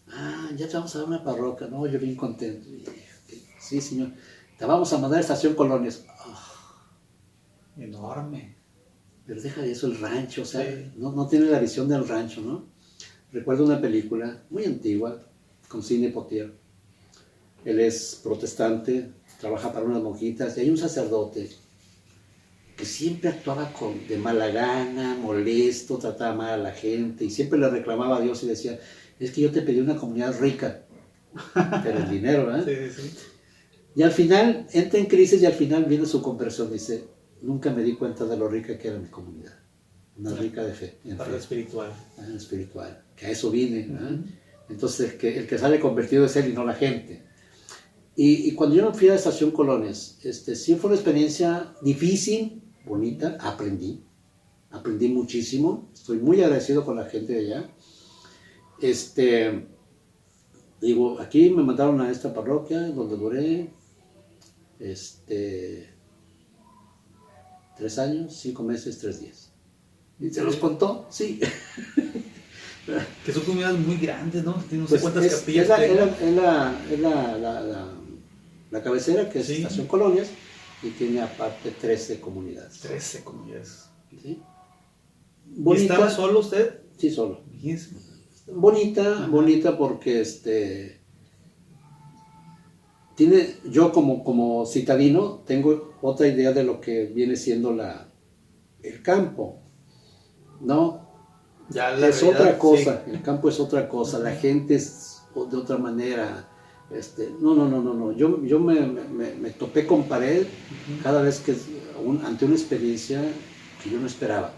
Ah, ya te vamos a dar una parroquia. No, yo bien contento. Sí, señor. Te vamos a mandar a Estación Colonias. Enorme. Pero deja de eso el rancho, o sea, Sí. no tiene la visión del rancho, ¿no? Recuerdo una película muy antigua con Sidney Poitier. Él es protestante, trabaja para unas monjitas y hay un sacerdote que siempre actuaba de mala gana, molesto, trataba mal a la gente y siempre le reclamaba a Dios y decía, es que yo te pedí una comunidad rica, pero el dinero, ¿verdad? Sí, sí. Y al final entra en crisis y al final viene su conversión, dice, nunca me di cuenta de lo rica que era mi comunidad, una rica de fe, en Para fe lo espiritual. espiritual, que a eso vine, ¿verdad? Entonces el que sale convertido es él y no la gente. Y cuando yo me fui a la Estación Colonias, sí fue una experiencia difícil, bonita, aprendí muchísimo, estoy muy agradecido con la gente de allá. Digo, aquí me mandaron a esta parroquia donde duré 3 años, 5 meses, 3 días. ¿Y se los contó? Sí. Que son comunidades muy grandes, ¿no? No sé Pues cuántas es capillas la, tengan. la cabecera, que es Sí. Estación Colonias, y tiene aparte 13 comunidades. 13 comunidades. ¿Sí? ¿Y Bonita. estaba solo usted? Sí, solo. Bellísimo. Bonita, Ajá. bonita porque yo como citadino tengo otra idea de lo que viene siendo el campo, ¿no? Ya la Es realidad, otra cosa, sí. el campo es otra cosa, la gente es de otra manera. No. Yo me topé con pared cada vez que ante una experiencia que yo no esperaba.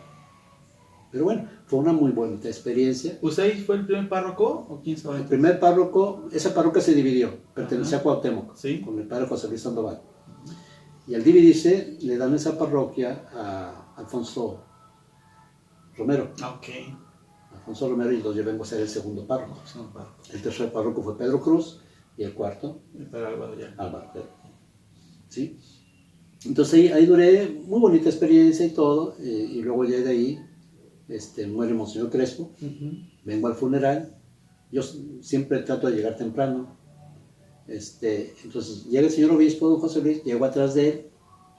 Pero bueno, fue una muy buena experiencia. ¿Usted ahí fue el primer párroco o quién sabe? El primer párroco, esa parroquia se dividió, pertenecía a Cuauhtémoc, Sí. con el padre José Luis Sandoval. Y al dividirse, le dan esa parroquia a Alfonso Romero. Ok. Alfonso Romero, y yo vengo a ser el segundo párroco. Son párroco. El tercer párroco fue Pedro Cruz y el cuarto, El padre Álvaro ya. Álvaro Pedro. ¿Sí? Entonces ahí duré, muy bonita experiencia y todo, y luego ya de ahí muere Monseñor Crespo, vengo al funeral, yo siempre trato de llegar temprano, entonces llega el señor obispo, don José Luis, llego atrás de él,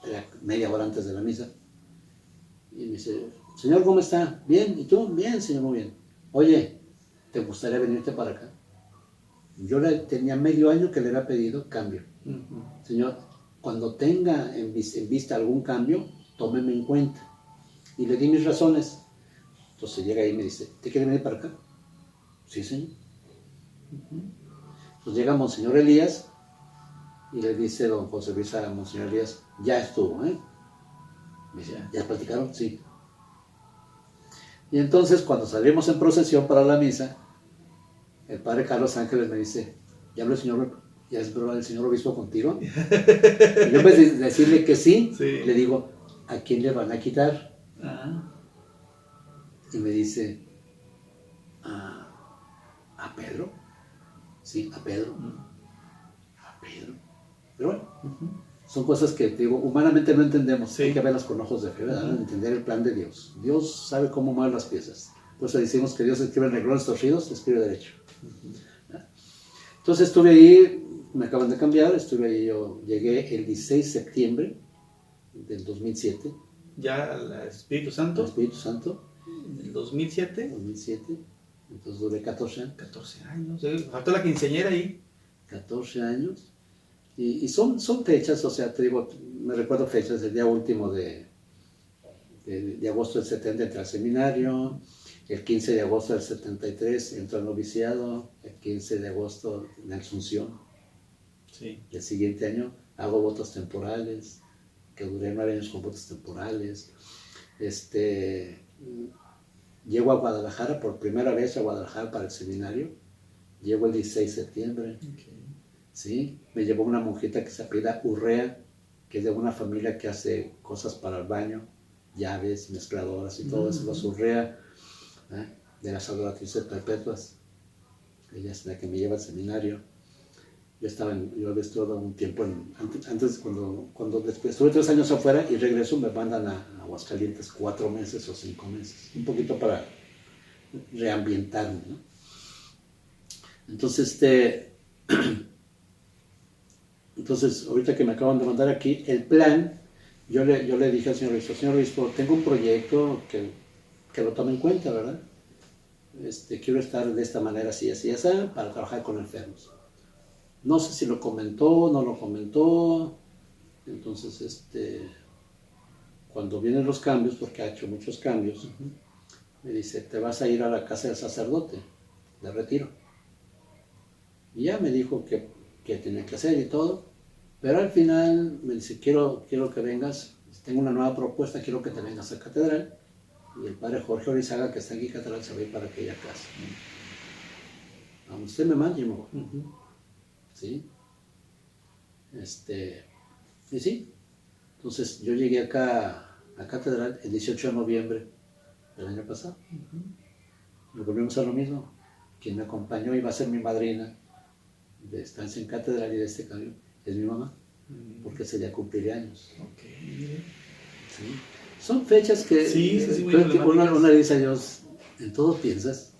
era media hora antes de la misa, y me dice, señor, ¿cómo está? Bien, ¿y tú? Bien, señor, muy bien. Oye, ¿te gustaría venirte para acá? Yo tenía medio año que le había pedido cambio. Señor, cuando tenga en vista algún cambio, tómeme en cuenta. Y le di mis razones. Entonces llega ahí y me dice, ¿te quiere venir para acá? Sí, señor. Entonces llega Monseñor Elías y le dice don José Luis a Monseñor Elías, ya estuvo, ¿eh? Me dice, ¿ya platicaron? Sí. Y entonces cuando salimos en procesión para la misa, el padre Carlos Ángeles me dice, ¿ya habló el señor obispo contigo? Y yo en vez de decirle que sí, le digo, ¿a quién le van a quitar? Y me dice, ¿a Pedro? Sí, a Pedro. ¿A Pedro? Pero bueno, son cosas que, te digo, humanamente no entendemos. Hay que verlas con ojos de fe, ¿verdad? Entender el plan de Dios. Dios sabe cómo mover las piezas. Por eso decimos que Dios escribe en renglones torcidos, escribe derecho. Entonces estuve ahí, me acaban de cambiar, estuve ahí, yo llegué el 16 de septiembre del 2007. ¿Ya al Espíritu Santo? Al Espíritu Santo. ¿En el 2007? 2007. Entonces duré 14 años. 14 años. Faltó la quinceañera ahí. 14 años. Y son fechas, o sea, te digo, me recuerdo fechas, el día último de agosto del 70 entré al seminario, el 15 de agosto del 73 entré al noviciado, el 15 de agosto en Asunción. Sí. Y el siguiente año hago votos temporales, que duré 9 años con votos temporales. Llego a Guadalajara, por primera vez a Guadalajara para el seminario. Llego el 16 de septiembre. Okay. ¿Sí? Me llevó una monjita que se apellida Urrea, que es de una familia que hace cosas para el baño, llaves, mezcladoras y todo eso. Los Urrea, de las adoratrices perpetuas. Ella es la que me lleva al seminario. Yo había estado un tiempo, antes cuando después estuve 3 años afuera y regreso, me mandan a Aguascalientes 4 meses o 5 meses, un poquito para reambientarme, ¿no? Entonces, ahorita que me acaban de mandar aquí, el plan, yo le dije al señor obispo, tengo un proyecto que lo tome en cuenta, ¿verdad? Quiero estar de esta manera, así, para trabajar con enfermos. No sé si lo comentó, no lo comentó. Entonces, cuando vienen los cambios, porque ha hecho muchos cambios, me dice, te vas a ir a la casa del sacerdote, de retiro. Y ya me dijo que tenía que hacer y todo, pero al final me dice, quiero que vengas, tengo una nueva propuesta, quiero que te vengas a catedral, y el padre Jorge Orizaga, que está aquí en catedral, se va a ir para aquella casa. A usted me manda, yo me voy. ¿Sí? Y sí, entonces yo llegué acá a catedral el 18 de noviembre del año pasado. Y volvimos a lo mismo. Quien me acompañó iba a ser mi madrina de estancia en catedral y de este cambio es mi mamá, porque ese día cumpliría años. Okay. ¿Sí? Son fechas que, muy uno le dice a Dios, en todo piensas.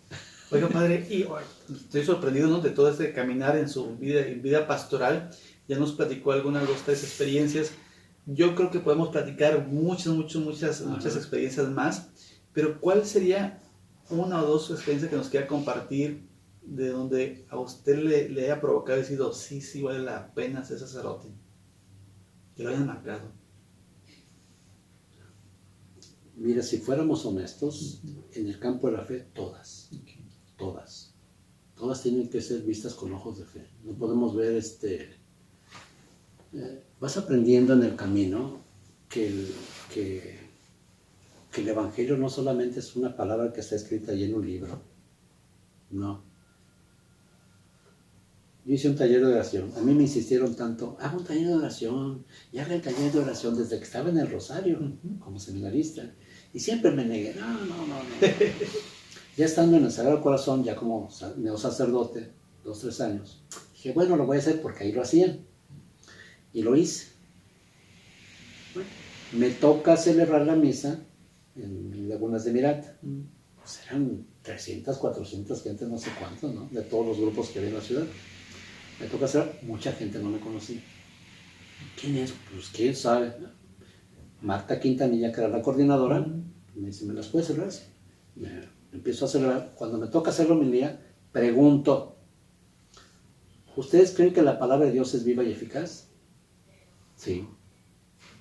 Oiga, padre, y estoy sorprendido, ¿no?, de todo este caminar en su vida pastoral. Ya nos platicó algunas 2, 3 experiencias. Yo creo que podemos platicar muchas experiencias más, pero ¿cuál sería una o 2 experiencias que nos quiera compartir de donde a usted le haya provocado y decidido, sí vale la pena ser sacerdote? Que lo hayan marcado. Mira, si fuéramos honestos, en el campo de la fe, todas. Todas tienen que ser vistas con ojos de fe. No podemos ver, vas aprendiendo en el camino que el Evangelio no solamente es una palabra que está escrita ahí en un libro. No. Yo hice un taller de oración. A mí me insistieron tanto, haga un taller de oración, y haga el taller de oración desde que estaba en el Rosario, como seminarista. Y siempre me negué, no. Ya estando en el Sagrado Corazón, ya como neosacerdote, 2, 3 años, dije, bueno, lo voy a hacer porque ahí lo hacían. Y lo hice. Bueno, me toca celebrar la misa en Lagunas de Mirata. Pues eran 300, 400 gente, no sé cuántos, ¿no? De todos los grupos que había en la ciudad. Me toca celebrar, mucha gente no me conocía. ¿Quién es? Pues quién sabe. Marta Quintanilla, que era la coordinadora, me dice, ¿me las puedes celebrar? Me empiezo a celebrar. Cuando me toca hacer la homilía, pregunto, ¿ustedes creen que la palabra de Dios es viva y eficaz? Sí.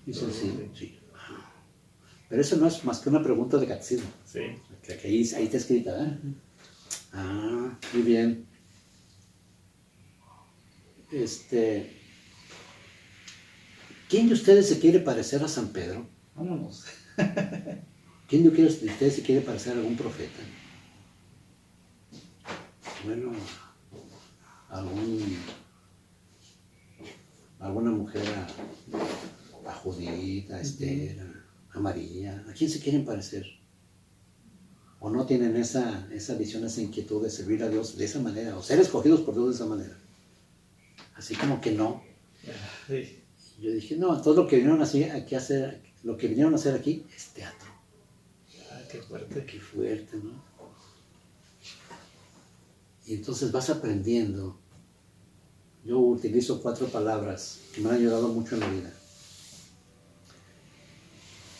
Dicen sí. Pero eso no es más que una pregunta de catecismo. Sí. Que ahí está escrita, ¿eh? Muy bien. ¿Quién de ustedes se quiere parecer a San Pedro? Vámonos. ¿Quién de ustedes se quiere parecer a algún profeta? Bueno, alguna mujer, a Judith, a Esther, a María. ¿A quién se quieren parecer? ¿O no tienen esa visión, esa inquietud de servir a Dios de esa manera? O ser escogidos por Dios de esa manera. Así como que no. Sí. Yo dije, no, todo lo que vinieron a hacer aquí es teatro. Qué fuerte. Qué fuerte, ¿no? Y entonces vas aprendiendo. Yo utilizo 4 palabras que me han ayudado mucho en la vida.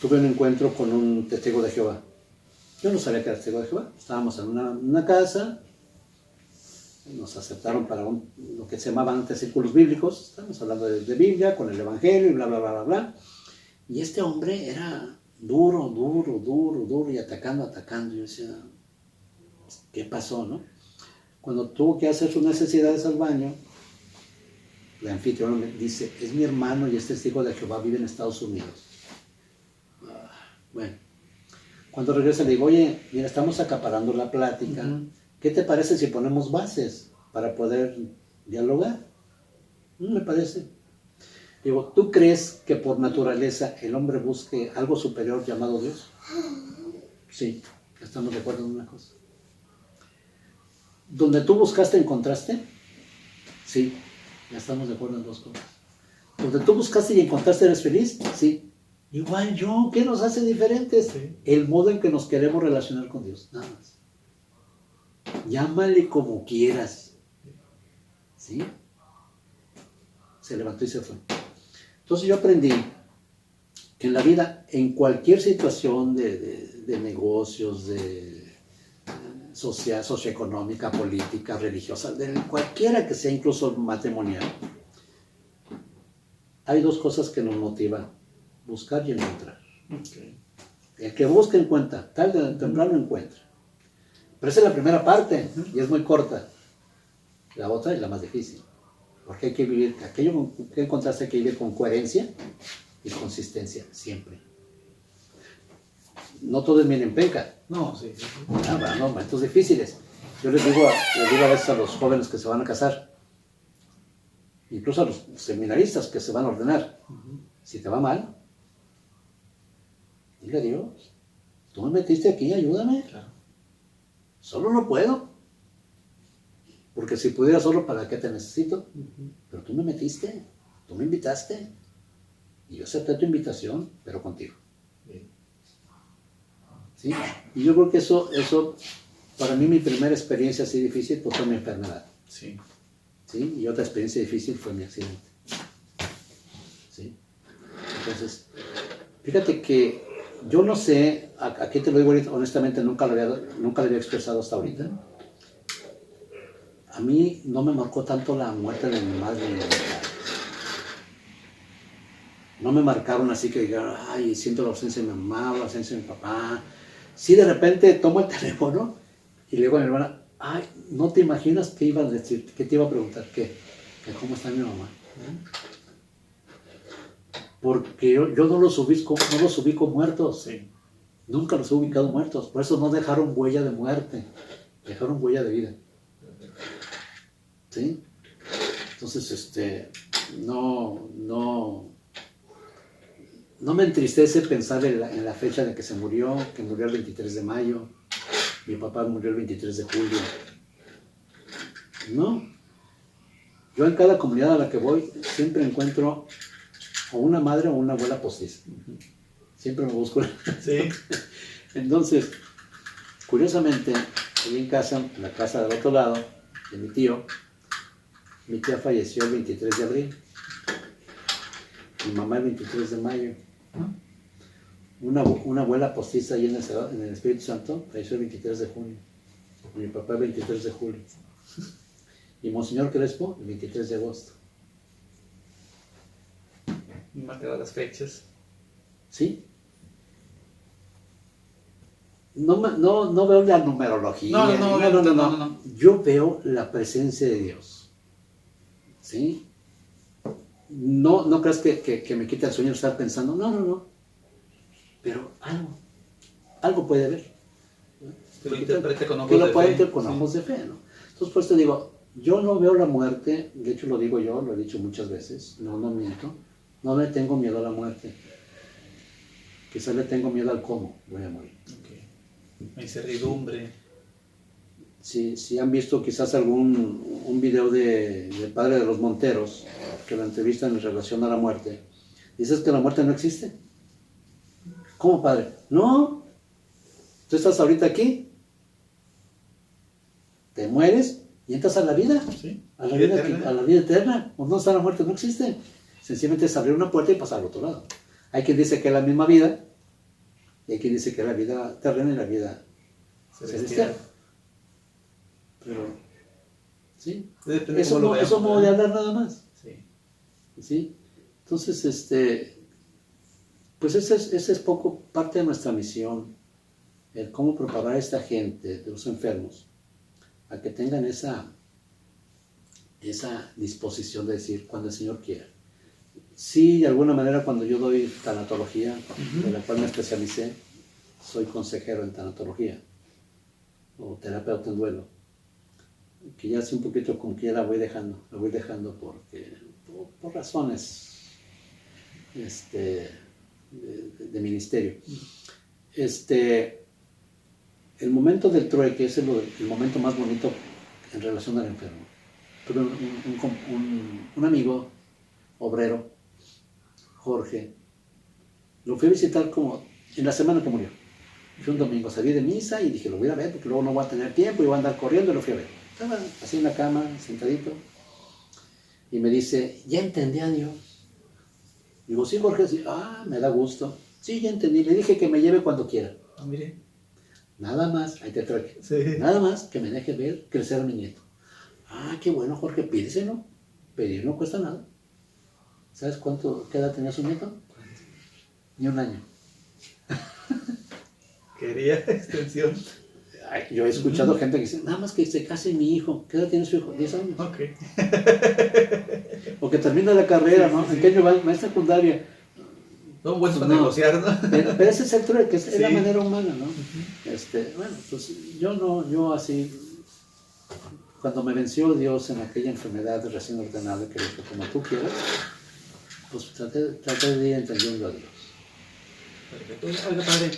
Tuve un encuentro con un testigo de Jehová. Yo no sabía que era testigo de Jehová. Estábamos en una casa. Nos aceptaron para lo que se llamaban antes círculos bíblicos. Estamos hablando de Biblia, con el Evangelio y bla, bla, bla, bla, bla. Y este hombre era duro y atacando. Yo decía, ¿qué pasó, no? Cuando tuvo que hacer sus necesidades al baño, la anfitriona me dice, es mi hermano y es testigo de Jehová, vive en Estados Unidos. Bueno, cuando regresa le digo, oye, mira, estamos acaparando la plática. ¿Qué te parece si ponemos bases para poder dialogar? Me parece. Digo, ¿tú crees que por naturaleza el hombre busque algo superior llamado Dios? Sí, estamos de acuerdo en una cosa. ¿Donde tú buscaste, encontraste? Sí, ya estamos de acuerdo en dos cosas. ¿Donde tú buscaste y encontraste, eres feliz? Sí. Igual yo, ¿qué nos hace diferentes? Sí. El modo en que nos queremos relacionar con Dios, nada más. Llámale como quieras. ¿Sí? Se levantó y se fue. Entonces yo aprendí que en la vida, en cualquier situación de negocios, socioeconómica, política, religiosa, de cualquiera que sea, incluso matrimonial, hay dos cosas que nos motivan: buscar y encontrar. Okay. El que busca encuentra, tarde o temprano encuentra. Pero esa es la primera parte y es muy corta. La otra es la más difícil, porque hay que vivir, aquello que encontraste hay que vivir con coherencia y consistencia, siempre. No todo es miel en penca. No, sí. No, momentos difíciles. Yo les digo a veces a los jóvenes que se van a casar, incluso a los seminaristas que se van a ordenar, si te va mal, dile a Dios, tú me metiste aquí, ayúdame. Claro. Solo no puedo. Porque si pudiera solo, ¿para qué te necesito? Pero tú me metiste, tú me invitaste, y yo acepté tu invitación, pero contigo. Bien. ¿Sí? Y yo creo que eso, para mí mi primera experiencia así difícil pues, fue mi enfermedad. Sí. ¿Sí? Y otra experiencia difícil fue mi accidente. ¿Sí? Entonces, fíjate que yo no sé, aquí te lo digo ahorita, honestamente nunca lo había expresado hasta ahorita. A mí no me marcó tanto la muerte de mi madre ni de mi padre. No me marcaron así que digan, ay, siento la ausencia de mi mamá, la ausencia de mi papá. Sí, de repente tomo el teléfono y le digo a mi hermana, ay, no te imaginas qué iba a decir, qué te iba a preguntar, que cómo está mi mamá. Porque yo no los ubico muertos. Sí. Nunca los he ubicado muertos. Por eso no dejaron huella de muerte, dejaron huella de vida. ¿Sí? Entonces, no me entristece pensar en la fecha de que se murió, que murió el 23 de mayo, mi papá murió el 23 de julio. No. Yo en cada comunidad a la que voy siempre encuentro o una madre o una abuela postiza. Siempre me busco. Sí. Entonces, curiosamente, ahí en casa, en la casa del otro lado, de mi tía falleció el 23 de abril. Mi mamá el 23 de mayo. Una abuela postiza ahí en el Espíritu Santo falleció el 23 de junio. Mi papá el 23 de julio. Y Monseñor Crespo el 23 de agosto. Marcaba las fechas. ¿Sí? No veo la numerología. No. Yo veo la presencia de Dios. ¿Sí? No creas que me quita el sueño estar pensando, no. Pero algo puede haber. Que lo interprete con ojos que lo de puede fe. interpretar con ojos de fe, ¿no? Entonces, por eso te digo, yo no veo la muerte, de hecho lo digo yo, lo he dicho muchas veces, no miento, no le tengo miedo a la muerte. Quizás le tengo miedo al cómo voy a morir. Okay. La incertidumbre. Si han visto quizás un video del padre de los Monteros, que lo entrevistan en relación a la muerte, dices que la muerte no existe. ¿Cómo, padre? No. Tú estás ahorita aquí, te mueres y entras a la vida. Sí. A la vida eterna. ¿Dónde está la muerte? No existe. Sencillamente es abrir una puerta y pasar al otro lado. Hay quien dice que es la misma vida, y hay quien dice que es la vida terrena y la vida celestial. Pero, ¿sí? Eso modo de hablar nada más. Sí. ¿Sí? Entonces, pues esa es poco parte de nuestra misión, el cómo preparar a esta gente, de los enfermos, a que tengan esa esa disposición de decir cuando el Señor quiera. Sí, de alguna manera cuando yo doy tanatología, de la cual me especialicé, soy consejero en tanatología o terapeuta en duelo, que ya hace un poquito como que ya la voy dejando porque, por razones de ministerio. El momento del trueque es el momento más bonito en relación al enfermo. Tuve un amigo obrero, Jorge, lo fui a visitar como en la semana que murió. Fui un domingo, salí de misa y dije, lo voy a ver porque luego no voy a tener tiempo y voy a andar corriendo, y lo fui a ver. Estaba así en la cama, sentadito, y me dice, ya entendí a Dios. Digo, sí, Jorge, sí. Me da gusto. Sí, ya entendí. Le dije que me lleve cuando quiera. Mire. Nada más, ahí te traje. Sí. Nada más que me deje ver crecer a mi nieto. Qué bueno, Jorge, pídeselo. Pedir no cuesta nada. ¿Sabes qué edad tenía su nieto? Ni un año. Quería extensión. Yo he escuchado gente que dice, nada más que se case mi hijo. ¿Qué edad tiene su hijo? 10 años. Ok. O que termine la carrera, ¿no? ¿En qué año va? Maestra secundaria. Son buenos para negociar, ¿no? Pero ese es el trueque, es la manera humana, ¿no? Bueno, pues yo así, cuando me venció Dios en aquella enfermedad recién ordenada, que dijo, como tú quieras, pues traté de ir entendiendo a Dios. Perfecto. Oiga, padre,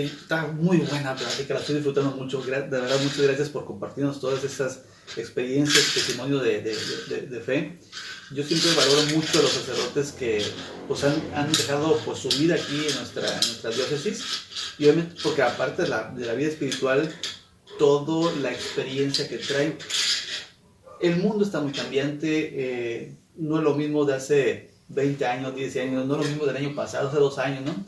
está muy buena la plática, la estoy disfrutando mucho. De verdad, muchas gracias por compartirnos todas estas experiencias, testimonio de fe. Yo siempre valoro mucho a los sacerdotes que pues, han dejado pues, su vida aquí en nuestra diócesis. Y obviamente, porque aparte de la vida espiritual, toda la experiencia que traen. El mundo está muy cambiante, no es lo mismo de hace 20 años, 10 años, no es lo mismo del año pasado, hace 2 años, ¿no?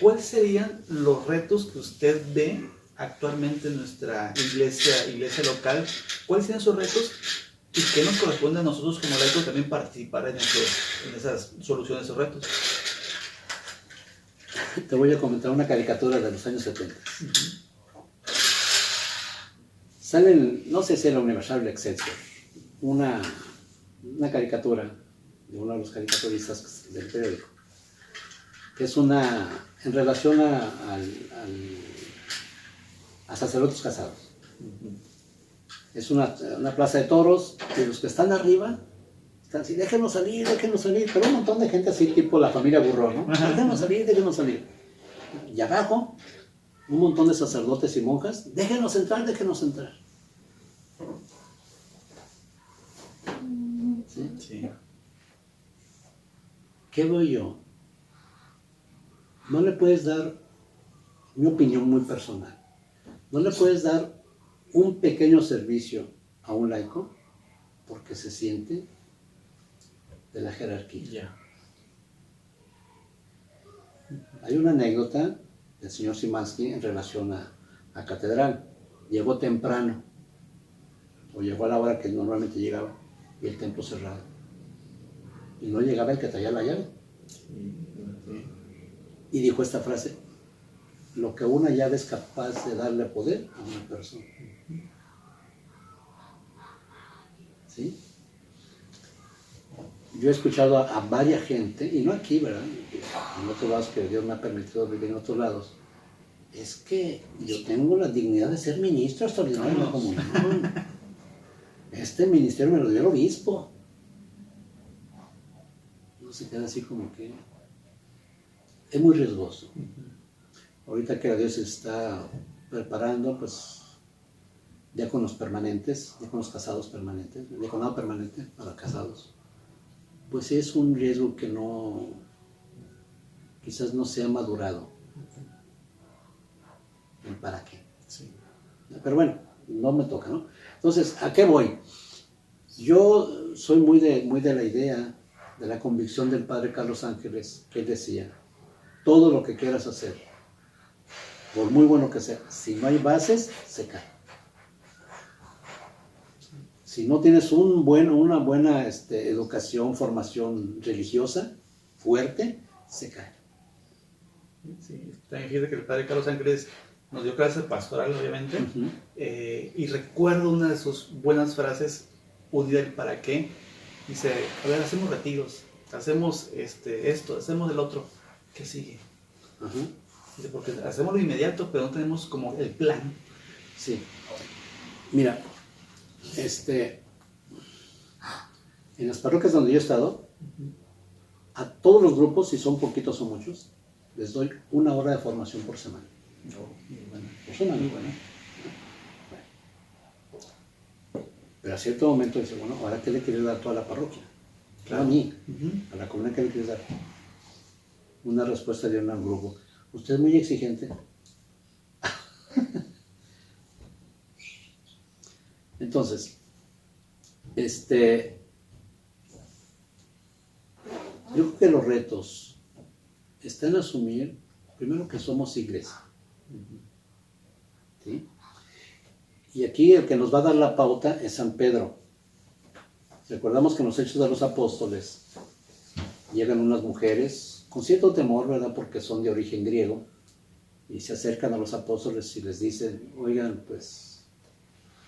¿Cuáles serían los retos que usted ve actualmente en nuestra iglesia local? ¿Cuáles serían esos retos y qué nos corresponde a nosotros como laicos también participar en esas soluciones de esos retos? Te voy a comentar una caricatura de los años 70. Sale, no sé si era Universal o Excelsior, una caricatura de uno de los caricaturistas del periódico, que es en relación a sacerdotes casados. Es una plaza de toros, y los que están arriba están así, déjenos salir, pero un montón de gente así, tipo la familia Burrón, ¿no? Déjenos salir. Y abajo, un montón de sacerdotes y monjas, déjenos entrar. ¿Sí? Sí. ¿Qué veo yo? No le puedes dar mi opinión muy personal. No le puedes dar un pequeño servicio a un laico porque se siente de la jerarquía. Ya. Hay una anécdota del señor Simansky en relación a catedral. Llegó temprano, o llegó a la hora que normalmente llegaba, y el templo cerrado. Y no llegaba el que traía la llave. Y dijo esta frase: lo que una llave es capaz de darle poder a una persona. ¿Sí? Yo he escuchado a varias gente, y no aquí, ¿verdad? En otros lados que Dios me ha permitido vivir en otros lados. Es que yo tengo la dignidad de ser ministro extraordinario de la comunión. Este ministerio me lo dio el obispo. No se queda así como que... Es muy riesgoso. Ahorita que la Dios está preparando, pues, diáconos permanentes, diáconos casados permanentes, diaconado permanente para casados, pues es un riesgo que quizás no se ha madurado. ¿El para qué? Sí. Pero bueno, no me toca, ¿no? Entonces, ¿a qué voy? Yo soy muy de la idea, de la convicción del padre Carlos Ángeles, que él decía: todo lo que quieras hacer, por muy bueno que sea, si no hay bases, se cae. Si no tienes una buena educación, formación religiosa fuerte, se cae. Sí, también fíjate que el padre Carlos Ángeles nos dio clase pastoral, obviamente, y recuerdo una de sus buenas frases unir el para qué. Dice, a ver, hacemos retiros, hacemos esto, hacemos el otro. ¿Qué sigue? Ajá. Dice, porque hacemos lo inmediato, pero no tenemos como el plan. Sí. Mira, en las parroquias donde yo he estado, a todos los grupos, si son poquitos o muchos, les doy 1 hora de formación por semana. Muy buena. Por semana. Muy buena. Pero a cierto momento dice, bueno, ¿ahora qué le quieres dar tú a la parroquia? Claro. No a mí, Ujú. a la comunidad, ¿qué le quieres dar? Una respuesta de un grupo. Usted es muy exigente. Entonces, yo creo que los retos están en asumir, primero, que somos iglesia. ¿Sí? Y aquí el que nos va a dar la pauta es San Pedro. Recordamos que en los Hechos de los Apóstoles llegan unas mujeres con cierto temor, ¿verdad? Porque son de origen griego, y se acercan a los apóstoles y les dicen, oigan, pues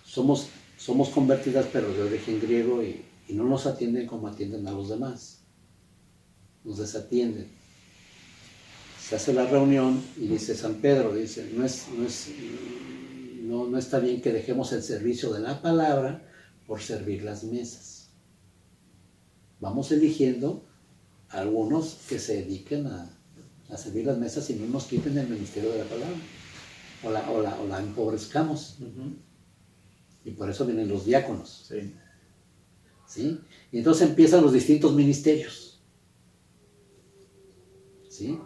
somos convertidas pero de origen griego y no nos atienden como atienden a los demás. Nos desatienden. Se hace la reunión y dice San Pedro, dice, no está bien que dejemos el servicio de la palabra por servir las mesas. Vamos eligiendo a algunos que se dediquen a servir las mesas y no nos quiten el ministerio de la palabra o la empobrezcamos. Uh-huh. Y por eso vienen los diáconos. Sí. ¿Sí? Y entonces empiezan los distintos ministerios. ¿Sí?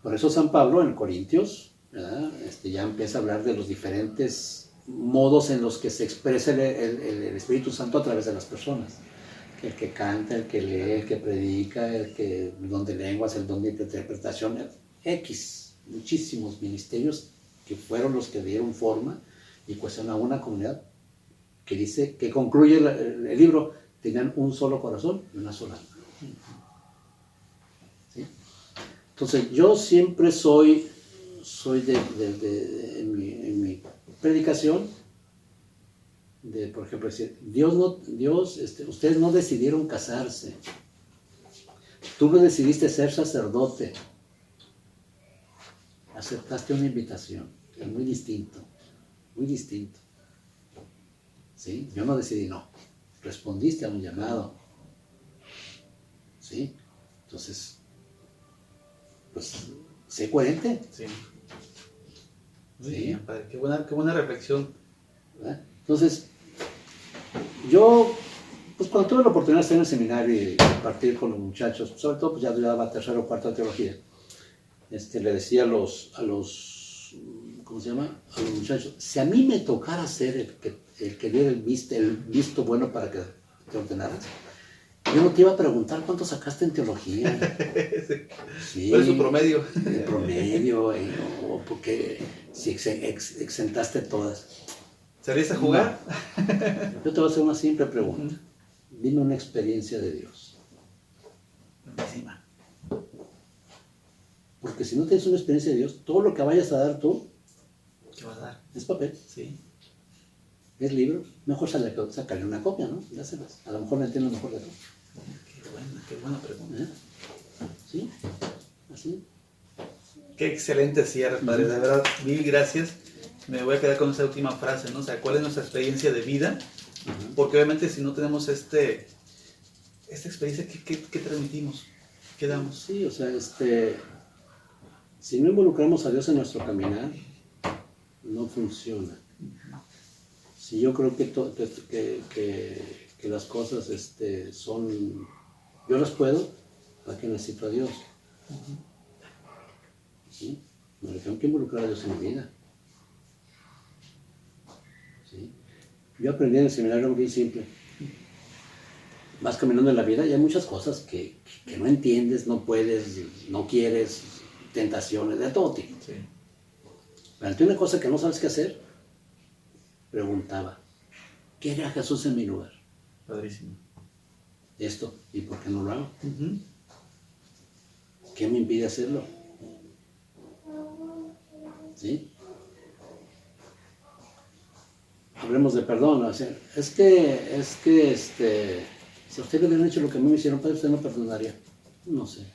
Por eso San Pablo en Corintios, ¿verdad? Ya empieza a hablar de los diferentes modos en los que se expresa el Espíritu Santo a través de las personas. El que canta, el que lee, el que predica, el don de lenguas, el don de interpretación, muchísimos ministerios que fueron los que dieron forma y cohesión a una comunidad que dice, que concluye el libro, tenían un solo corazón y una sola alma. ¿Sí? Entonces yo siempre soy en mi predicación, por ejemplo, decir, ustedes no decidieron casarse, tú no decidiste ser sacerdote, aceptaste una invitación, es muy distinto, muy distinto. ¿Sí? Yo no decidí, no, respondiste a un llamado, ¿sí? Entonces, pues, sé coherente. Sí. Muy Sí. bien, padre. Qué buena reflexión. ¿Verdad? Entonces, yo, pues cuando tuve la oportunidad de estar en el seminario y compartir con los muchachos, sobre todo, pues ya daba 3º o 4º de teología, le decía a los, ¿cómo se llama? A los muchachos, si a mí me tocara ser el que diera el visto bueno para que te ordenaras, yo no te iba a preguntar cuánto sacaste en teología. Sí, ¿Cuál es su promedio? El promedio, o porque si exentaste todas. ¿Saliste a jugar? No. Yo te voy a hacer una simple pregunta. Dime una experiencia de Dios. Buenísima. Porque si no tienes una experiencia de Dios, todo lo que vayas a dar tú ¿Qué va a dar? es papel, Sí. es libro. Mejor sacarle una copia, ¿no? Dáselas. A lo mejor me entiendes mejor de todo. Qué buena pregunta. ¿Sí? Así. Qué excelente cierre, padre. De verdad, mil gracias. Me voy a quedar con esa última frase, ¿no? O sea, ¿cuál es nuestra experiencia de vida? Porque obviamente si no tenemos esta experiencia, ¿qué transmitimos? ¿Qué damos? Sí, o sea, si no involucramos a Dios en nuestro caminar, no funciona. Si yo creo que las cosas son, yo las puedo, ¿para qué necesito a Dios? ¿Sí? Me tengo que involucrar a Dios en mi vida. ¿Sí? Yo aprendí en el seminario algo bien simple. Vas caminando en la vida y hay muchas cosas que no entiendes, no puedes, no quieres, tentaciones de todo tipo. Sí. Pero ante una cosa que no sabes qué hacer, preguntaba, ¿qué haría Jesús en mi lugar? Padrísimo. Esto, ¿y por qué no lo hago? Uh-huh. ¿Qué me impide hacerlo? ¿Sí? hablemos de perdón. O sea, si a usted le hubieran hecho lo que a mí me hicieron, padre, usted no perdonaría. No sé.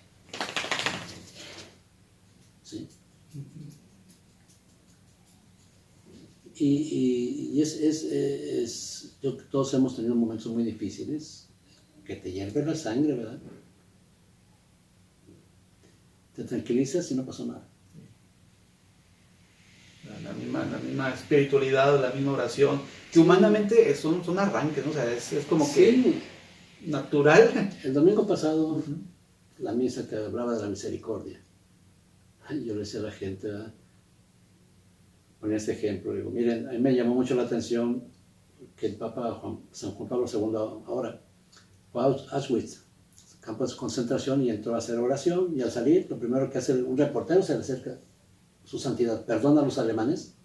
¿Sí? Yo creo que todos hemos tenido momentos muy difíciles, que te hierve la sangre, ¿verdad? Te tranquilizas y no pasó nada. La misma espiritualidad, la misma oración, que humanamente son arranques, ¿no? O sea, es como que natural. El domingo pasado, la misa que hablaba de la misericordia, yo le decía a la gente, ¿verdad? Ponía este ejemplo, digo, miren, a mí me llamó mucho la atención que el Papa San Juan Pablo II ahora fue a Auschwitz, campo de concentración, y entró a hacer oración, y al salir, lo primero que hace un reportero, se le acerca, su santidad, perdona a los alemanes,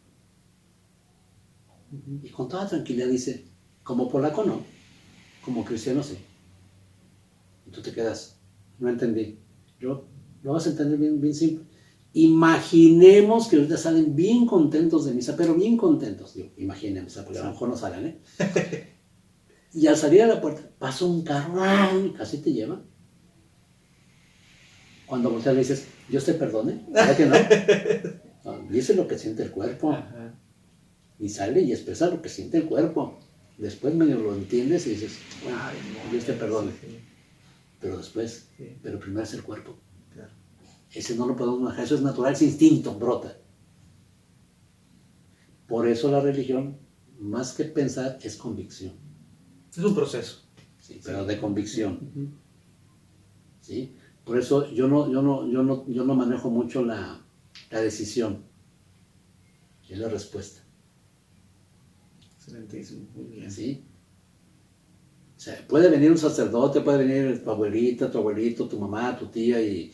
y con toda tranquilidad dice, como polaco no, como cristiano sí. Y tú te quedas, no entendí. Lo vas a entender bien simple. Imaginemos que ahorita salen bien contentos de misa, pero bien contentos. Digo, imaginemos, porque a lo mejor no salen, ¿eh? Y al salir a la puerta, pasa un carro y casi te lleva. Cuando volteas le dices, Dios te perdone, ¿verdad que no? No, dice lo que siente el cuerpo. Ajá. Y sale y expresa lo que siente el cuerpo. Después medio lo entiendes y dices, bueno, Ay, no, Dios te perdone. sí. Pero después, Sí. pero primero es el cuerpo. Claro. Ese no lo podemos manejar, eso es natural, es instinto, brota. Por eso la religión, más que pensar, es convicción. Es un proceso. Sí, pero de convicción. Uh-huh. ¿Sí? Por eso yo no manejo mucho la decisión, es la respuesta. Excelentísimo, muy bien. ¿Sí? O sea, puede venir un sacerdote, puede venir tu abuelita, tu abuelito, tu mamá, tu tía, y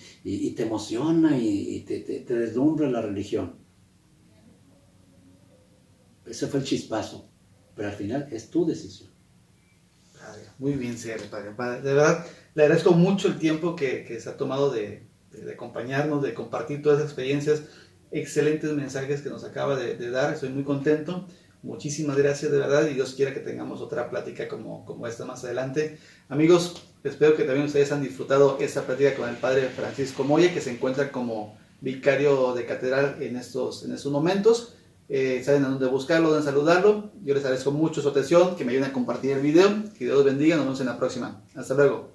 te emociona y te deslumbra la religión. Ese fue el chispazo, pero al final es tu decisión. Padre, muy bien, cierre, padre. De verdad, le agradezco mucho el tiempo que se ha tomado de acompañarnos, de compartir todas las experiencias, excelentes mensajes que nos acaba de dar. Estoy muy contento. Muchísimas gracias, de verdad, y Dios quiera que tengamos otra plática como esta más adelante. Amigos, espero que también ustedes han disfrutado esta plática con el Padre Francisco Moya, que se encuentra como vicario de catedral en estos momentos. Saben a dónde buscarlo, dónde saludarlo. Yo les agradezco mucho su atención, que me ayuden a compartir el video. Que Dios los bendiga, nos vemos en la próxima. Hasta luego.